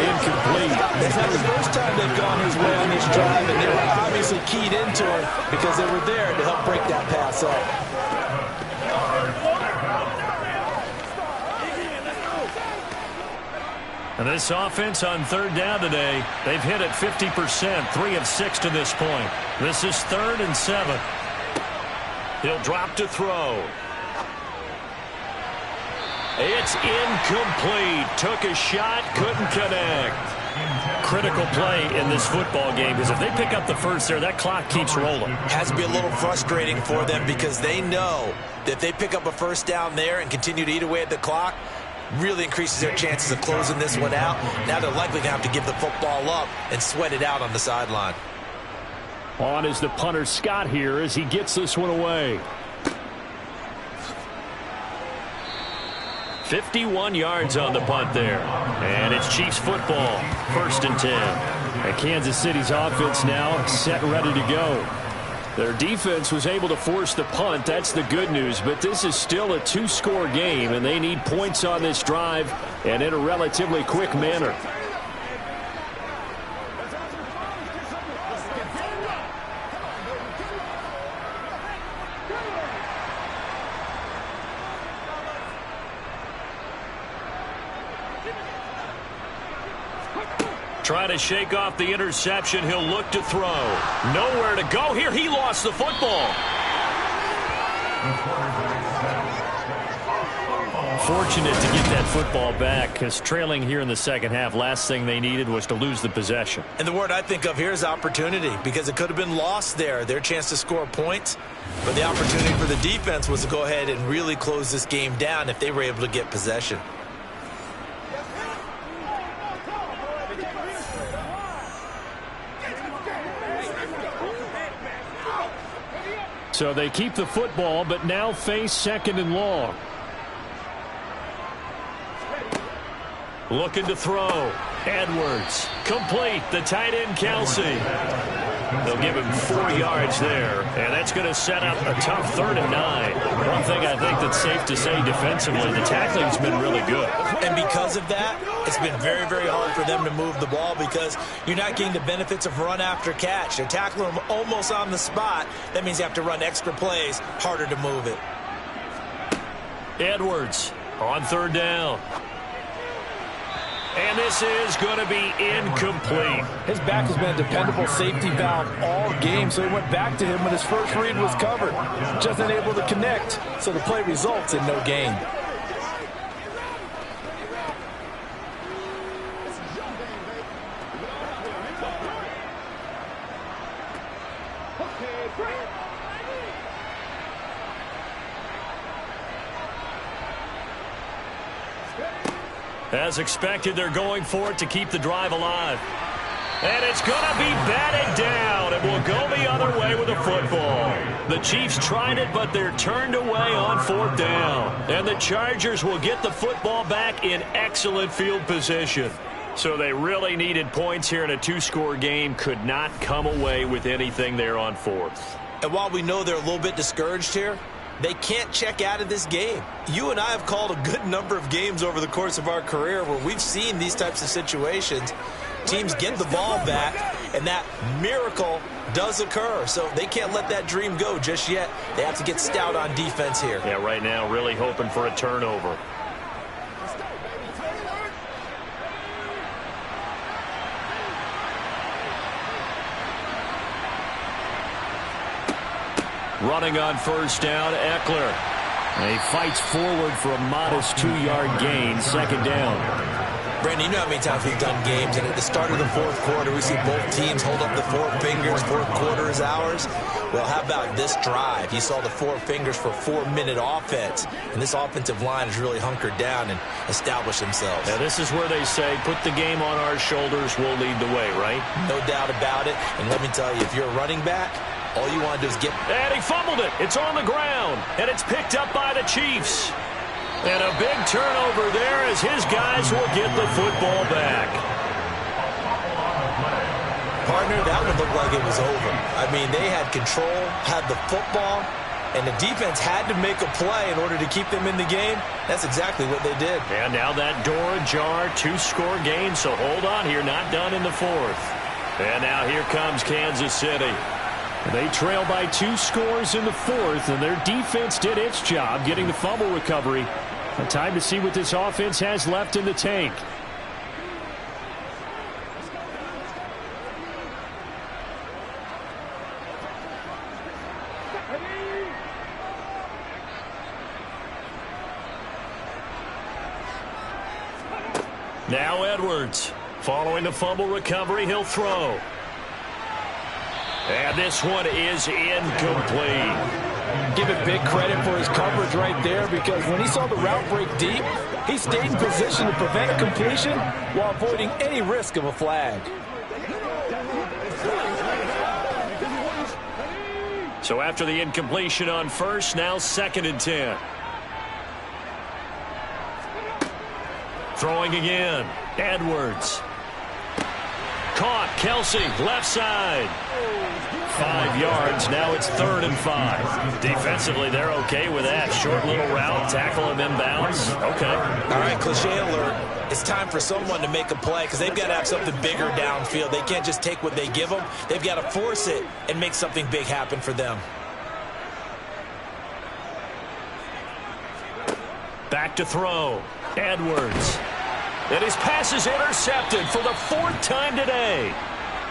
incomplete. That's not the first time they've gone his way on this drive, and they were obviously keyed into it because they were there to help break that pass up. And this offense on 3rd down today, they've hit it 50%, 3 of 6 to this point. This is 3rd and 7. He'll drop to throw. It's incomplete. Took a shot, couldn't connect. Critical play in this football game because if they pick up the first there, that clock keeps rolling. Has to be a little frustrating for them because they know that if they pick up a first down there and continue to eat away at the clock, really increases their chances of closing this one out. Now they're likely going to have to give the football up and sweat it out on the sideline. On is the punter Scott here as he gets this one away. 51 yards on the punt there. And it's Chiefs football, 1st and 10. And Kansas City's offense now set, ready to go. Their defense was able to force the punt. That's the good news. But this is still a 2-score game, and they need points on this drive and in a relatively quick manner. Trying to shake off the interception. He'll look to throw. Nowhere to go here. He lost the football. Fortunate to get that football back because trailing here in the second half, last thing they needed was to lose the possession. And the word I think of here is opportunity because it could have been lost there. Their chance to score points. But the opportunity for the defense was to go ahead and really close this game down if they were able to get possession. So they keep the football, but now face 2nd and long. Looking to throw. Edwards. Complete. The tight end, Kelsey. They'll give him 4 yards there, and that's going to set up a tough 3rd and 9. One thing I think that's safe to say defensively, the tackling's been really good. And because of that, it's been very, very hard for them to move the ball because you're not getting the benefits of run after catch. They're tackling them almost on the spot. That means you have to run extra plays, harder to move it. Edwards on 3rd down. And this is going to be incomplete. His back has been a dependable safety valve all game, so he went back to him when his first read was covered. Just unable to connect, so the play results in no gain. As expected, they're going for it to keep the drive alive. And it's going to be batted down, and will go the other way with the football. The Chiefs tried it, but they're turned away on 4th down. And the Chargers will get the football back in excellent field position. So they really needed points here in a 2-score game. Could not come away with anything there on 4th. And while we know they're a little bit discouraged here, they can't check out of this game. You and I have called a good number of games over the course of our career where we've seen these types of situations. Teams get the ball back, and that miracle does occur. So they can't let that dream go just yet. They have to get stout on defense here. Yeah, right now really hoping for a turnover. Running on 1st down, Eckler. And he fights forward for a modest 2-yard gain, 2nd down. Brandon, you know how many times we've done games, and at the start of the 4th quarter, we see both teams hold up the 4 fingers, 4th quarter is ours. Well, how about this drive? You saw the 4 fingers for 4-minute offense, and this offensive line has really hunkered down and established themselves. Now, this is where they say, put the game on our shoulders, we'll lead the way, right? No doubt about it, and let me tell you, if you're a running back, all you want to do is get... And he fumbled it. It's on the ground, and it's picked up by the Chiefs. And a big turnover there as his guys will get the football back. Partner, that one looked like it was over. I mean, they had control, had the football, and the defense had to make a play in order to keep them in the game. That's exactly what they did. And now that door ajar, 2-score game, so hold on here, not done in the 4th. And now here comes Kansas City. They trail by 2 scores in the 4th, and their defense did its job getting the fumble recovery. A time to see what this offense has left in the tank. Now Edwards. Following the fumble recovery, he'll throw. And this one is incomplete. Give it big credit for his coverage right there, because when he saw the route break deep, he stayed in position to prevent a completion while avoiding any risk of a flag. So after the incompletion on 1st, now 2nd and 10. Throwing again. Edwards. Caught. Kelsey, left side. 5 yards. Now it's 3rd and 5. Defensively, they're okay with that. Short little route. Tackle him inbounds. Okay. All right, cliche alert. It's time for someone to make a play because they've got to have something bigger downfield. They can't just take what they give them. They've got to force it and make something big happen for them. Back to throw. Edwards. And his pass is intercepted for the 4th time today.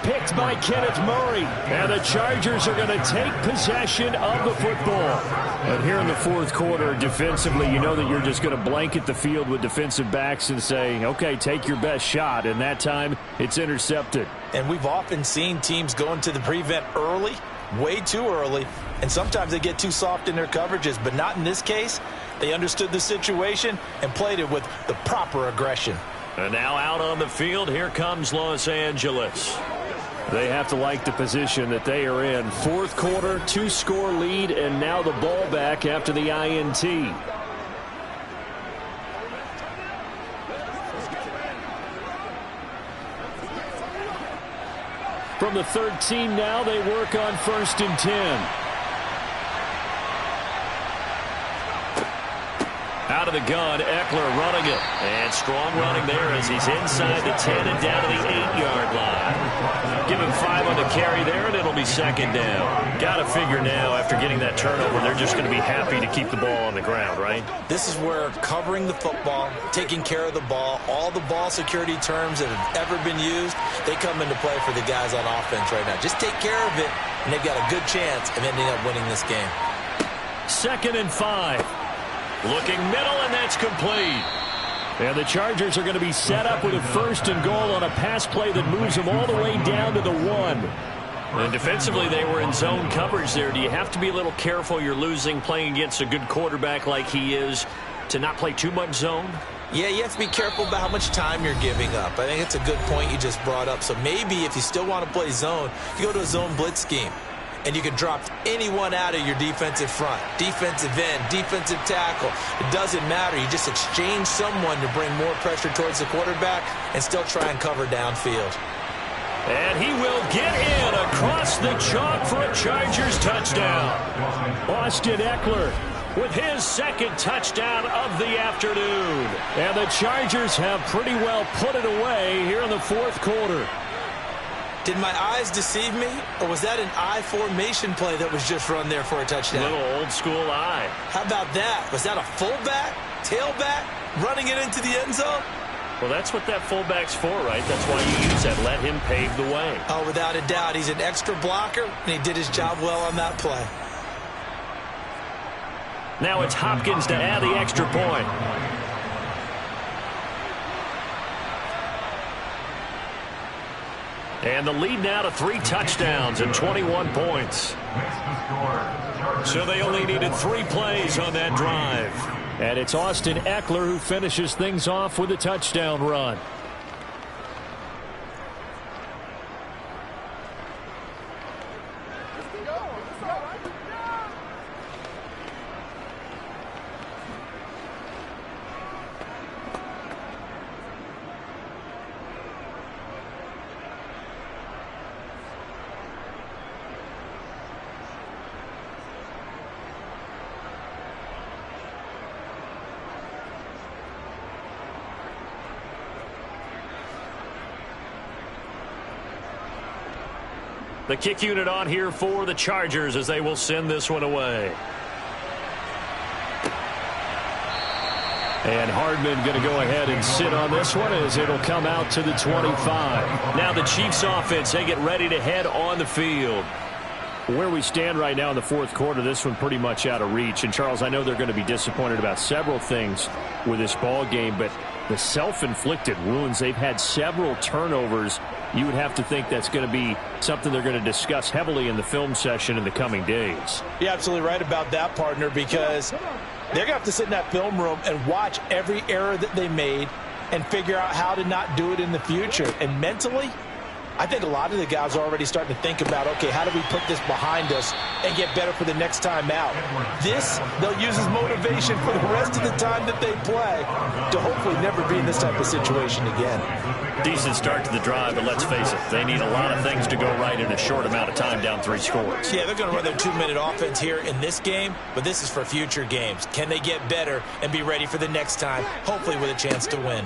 Picked by Kenneth Murray. And the Chargers are going to take possession of the football. And here in the 4th quarter, defensively, you know that you're just going to blanket the field with defensive backs and say, okay, take your best shot. And that time, it's intercepted. And we've often seen teams go into the prevent early, way too early, and sometimes they get too soft in their coverages, but not in this case. They understood the situation and played it with the proper aggression. And now out on the field, here comes Los Angeles. They have to like the position that they are in. 4th quarter, 2-score lead, and now the ball back after the INT. From the 13 now, they work on 1st and 10. Out of the gun, Eckler running it. And strong running there as he's inside the 10 and down to the 8-yard line. Give him 5 on the carry there, and it'll be 2nd down. Got to figure now, after getting that turnover, they're just going to be happy to keep the ball on the ground, right? This is where covering the football, taking care of the ball, all the ball security terms that have ever been used, they come into play for the guys on offense right now. Just take care of it, and they've got a good chance of ending up winning this game. 2nd and 5. Looking middle, and that's complete. And the Chargers are going to be set up with a 1st and goal on a pass play that moves them all the way down to the 1. And defensively, they were in zone coverage there. Do you have to be a little careful? You're losing, playing against a good quarterback like he is, to not play too much zone? Yeah, you have to be careful about how much time you're giving up. I think it's a good point you just brought up. So maybe if you still want to play zone, you go to a zone blitz scheme. And you can drop anyone out of your defensive front, defensive end, defensive tackle. It doesn't matter. You just exchange someone to bring more pressure towards the quarterback and still try and cover downfield. And he will get in across the chalk for a Chargers touchdown. Austin Eckler with his 2nd touchdown of the afternoon. And the Chargers have pretty well put it away here in the 4th quarter. Did my eyes deceive me, or was that an I formation play that was just run there for a touchdown? A little old school eye. How about that? Was that a fullback, tailback, running it into the end zone? Well, that's what that fullback's for, right? That's why you use that. Let him pave the way. Oh, without a doubt. He's an extra blocker, and he did his job well on that play. Now it's Hopkins to add the extra point. And the lead now to 3 touchdowns and 21 points. So they only needed 3 plays on that drive. And it's Austin Eckler who finishes things off with a touchdown run. The kick unit on here for the Chargers as they will send this one away. And Hardman going to go ahead and sit on this one as it'll come out to the 25. Now the Chiefs offense, they get ready to head on the field. Where we stand right now in the 4th quarter, this one pretty much out of reach. And Charles, I know they're going to be disappointed about several things with this ball game, but the self-inflicted wounds, they've had several turnovers. You would have to think that's going to be something they're going to discuss heavily in the film session in the coming days. You're absolutely right about that, partner, because they're going to have to sit in that film room and watch every error that they made and figure out how to not do it in the future. And mentally, I think a lot of the guys are already starting to think about, okay, how do we put this behind us and get better for the next time out? This, they'll use as motivation for the rest of the time that they play to hopefully never be in this type of situation again. Decent start to the drive, but let's face it, they need a lot of things to go right in a short amount of time down 3 scores. Yeah, they're going to run their 2-minute offense here in this game, but this is for future games. Can they get better and be ready for the next time, hopefully with a chance to win?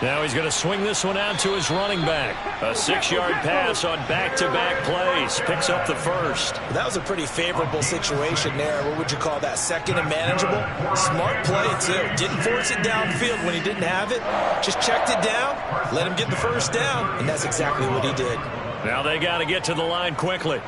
Now he's going to swing this one out to his running back. A 6-yard pass on back-to-back plays. Picks up the first. That was a pretty favorable situation there. What would you call that? 2nd and manageable? Smart play, too. Didn't force it downfield when he didn't have it. Just checked it down, let him get the first down, and that's exactly what he did. Now they got to get to the line quickly.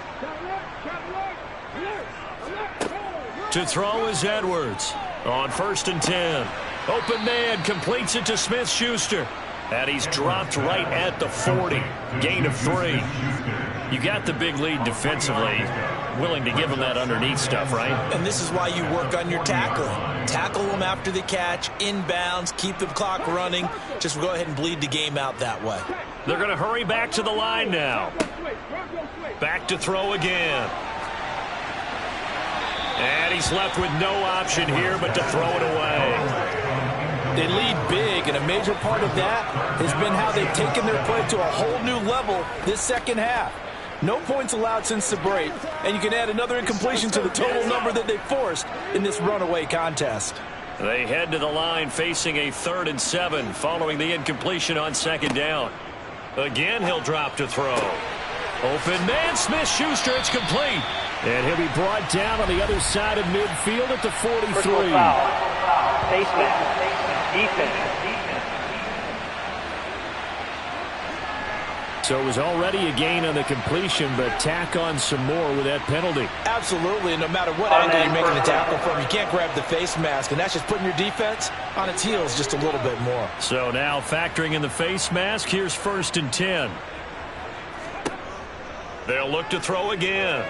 To throw is Edwards on 1st and 10. Open man completes it to Smith-Schuster. And he's dropped right at the 40. Gain of 3. You got the big lead defensively. Willing to give him that underneath stuff, right? And this is why you work on your tackling. Tackle them after the catch, inbounds, keep the clock running. Just go ahead and bleed the game out that way. They're going to hurry back to the line now. Back to throw again. And he's left with no option here but to throw it away. They lead big, and a major part of that has been how they've taken their play to a whole new level this second half. No points allowed since the break, and you can add another incompletion to the total number that they forced in this runaway contest. They head to the line facing a 3rd and 7 following the incompletion on 2nd down. Again, he'll drop to throw. Open man, Smith-Schuster, it's complete. And he'll be brought down on the other side of midfield at the 43. Face mask. Defense. So it was already a gain on the completion, but tack on some more with that penalty. Absolutely. No matter what angle you're making the tackle from, you can't grab the face mask, and that's just putting your defense on its heels just a little bit more. So now factoring in the face mask, here's 1st and 10. They'll look to throw again.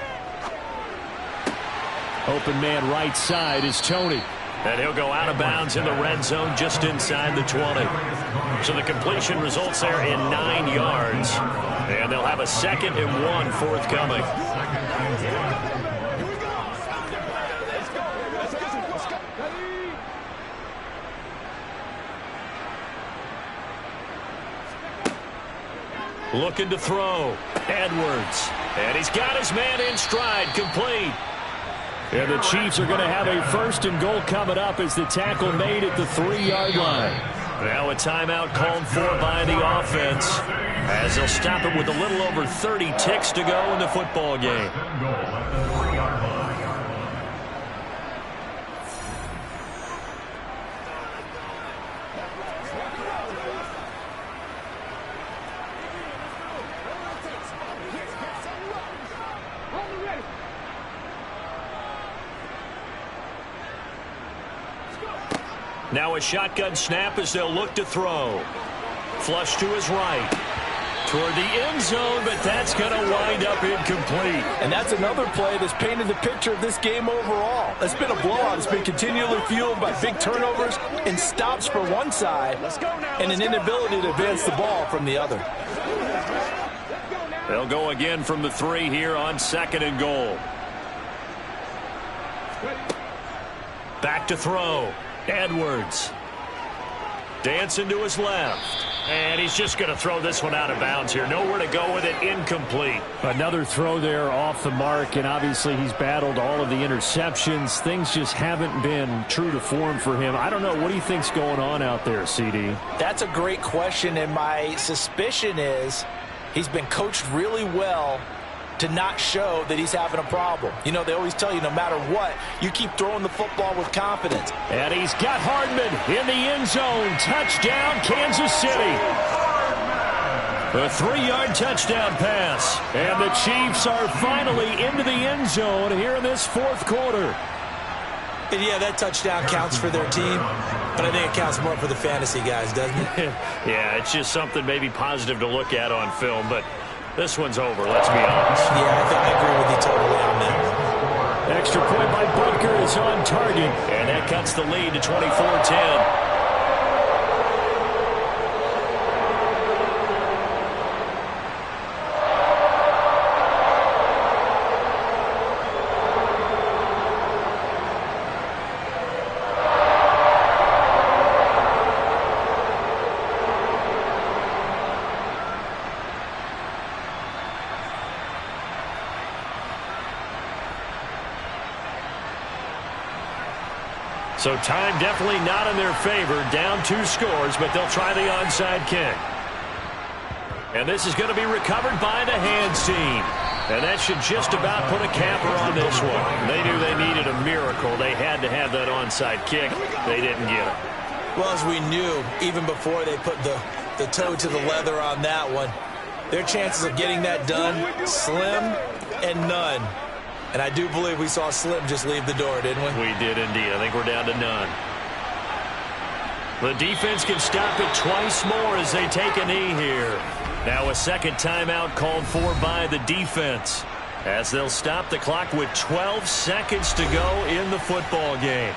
Open man right side is Tony. And he'll go out of bounds in the red zone just inside the 20. So the completion results there in 9 yards. And they'll have a 2nd and 1 forthcoming. Looking to throw. Edwards. And he's got his man in stride, complete. And the Chiefs are going to have a 1st and goal coming up as the tackle made at the 3-yard line. Now a timeout called for by the offense as they'll stop it with a little over 30 ticks to go in the football game. Now a shotgun snap as they'll look to throw. Flush to his right. Toward the end zone, but that's going to wind up incomplete. And that's another play that's painted the picture of this game overall. It's been a blowout. It's been continually fueled by big turnovers and stops for one side and an inability to advance the ball from the other. They'll go again from the 3 here on 2nd and goal. Back to throw. Edwards. Dancing to his left. And he's just going to throw this one out of bounds here. Nowhere to go with it. Incomplete. Another throw there off the mark, and obviously he's battled all of the interceptions. Things just haven't been true to form for him. I don't know. What do you think's going on out there, CD? That's a great question, and my suspicion is he's been coached really well to not show that he's having a problem. You know, they always tell you no matter what, you keep throwing the football with confidence. And he's got Hardman in the end zone. Touchdown, Kansas City. A 3-yard touchdown pass. And the Chiefs are finally into the end zone here in this 4th quarter. And yeah, that touchdown counts for their team, but I think it counts more for the fantasy guys, doesn't it? Yeah, it's just something maybe positive to look at on film, but this one's over, let's be honest. Yeah, I agree with you totally on that. Extra point by Butker is on target, and that cuts the lead to 24-10. So time definitely not in their favor. Down 2 scores, but they'll try the onside kick. And this is going to be recovered by the hands team. And that should just about put a capper on this one. They knew they needed a miracle. They had to have that onside kick. They didn't get it. Well, as we knew, even before they put the toe to the leather on that one, their chances of getting that done, slim and none. And I do believe we saw Slim just leave the door, didn't we? We did indeed. I think we're down to none. The defense can stop it twice more as they take a knee here. Now a 2nd timeout called for by the defense as they'll stop the clock with 12 seconds to go in the football game.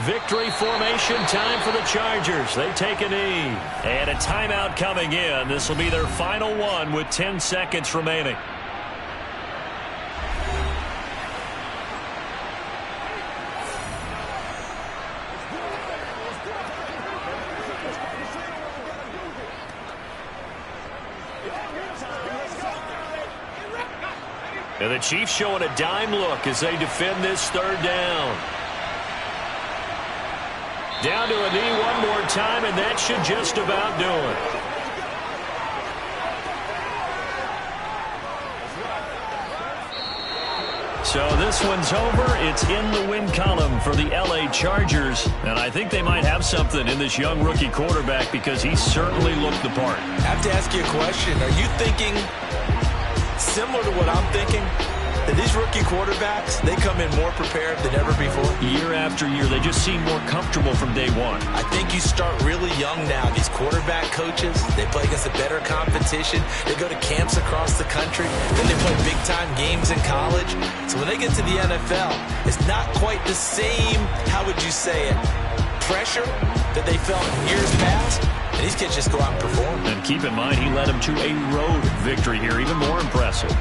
Victory formation time for the Chargers. They take a knee. And a timeout coming in. This will be their final one with 10 seconds remaining. And the Chiefs showing a dime look as they defend this third down. Down to a knee one more time, and that should just about do it. So this one's over. It's in the win column for the LA Chargers. And I think they might have something in this young rookie quarterback because he certainly looked the part. I have to ask you a question. Are you thinking similar to what I'm thinking? That these rookie quarterbacks, they come in more prepared than ever before? Year after year, they just seem more comfortable from day one. I think you start really young now. These quarterback coaches, they play against a better competition. They go to camps across the country. Then they play big-time games in college. So when they get to the NFL, it's not quite the same, how would you say it, pressure that they felt in years past. And these kids just go out and perform. And keep in mind, he led them to a road victory here, even more impressive.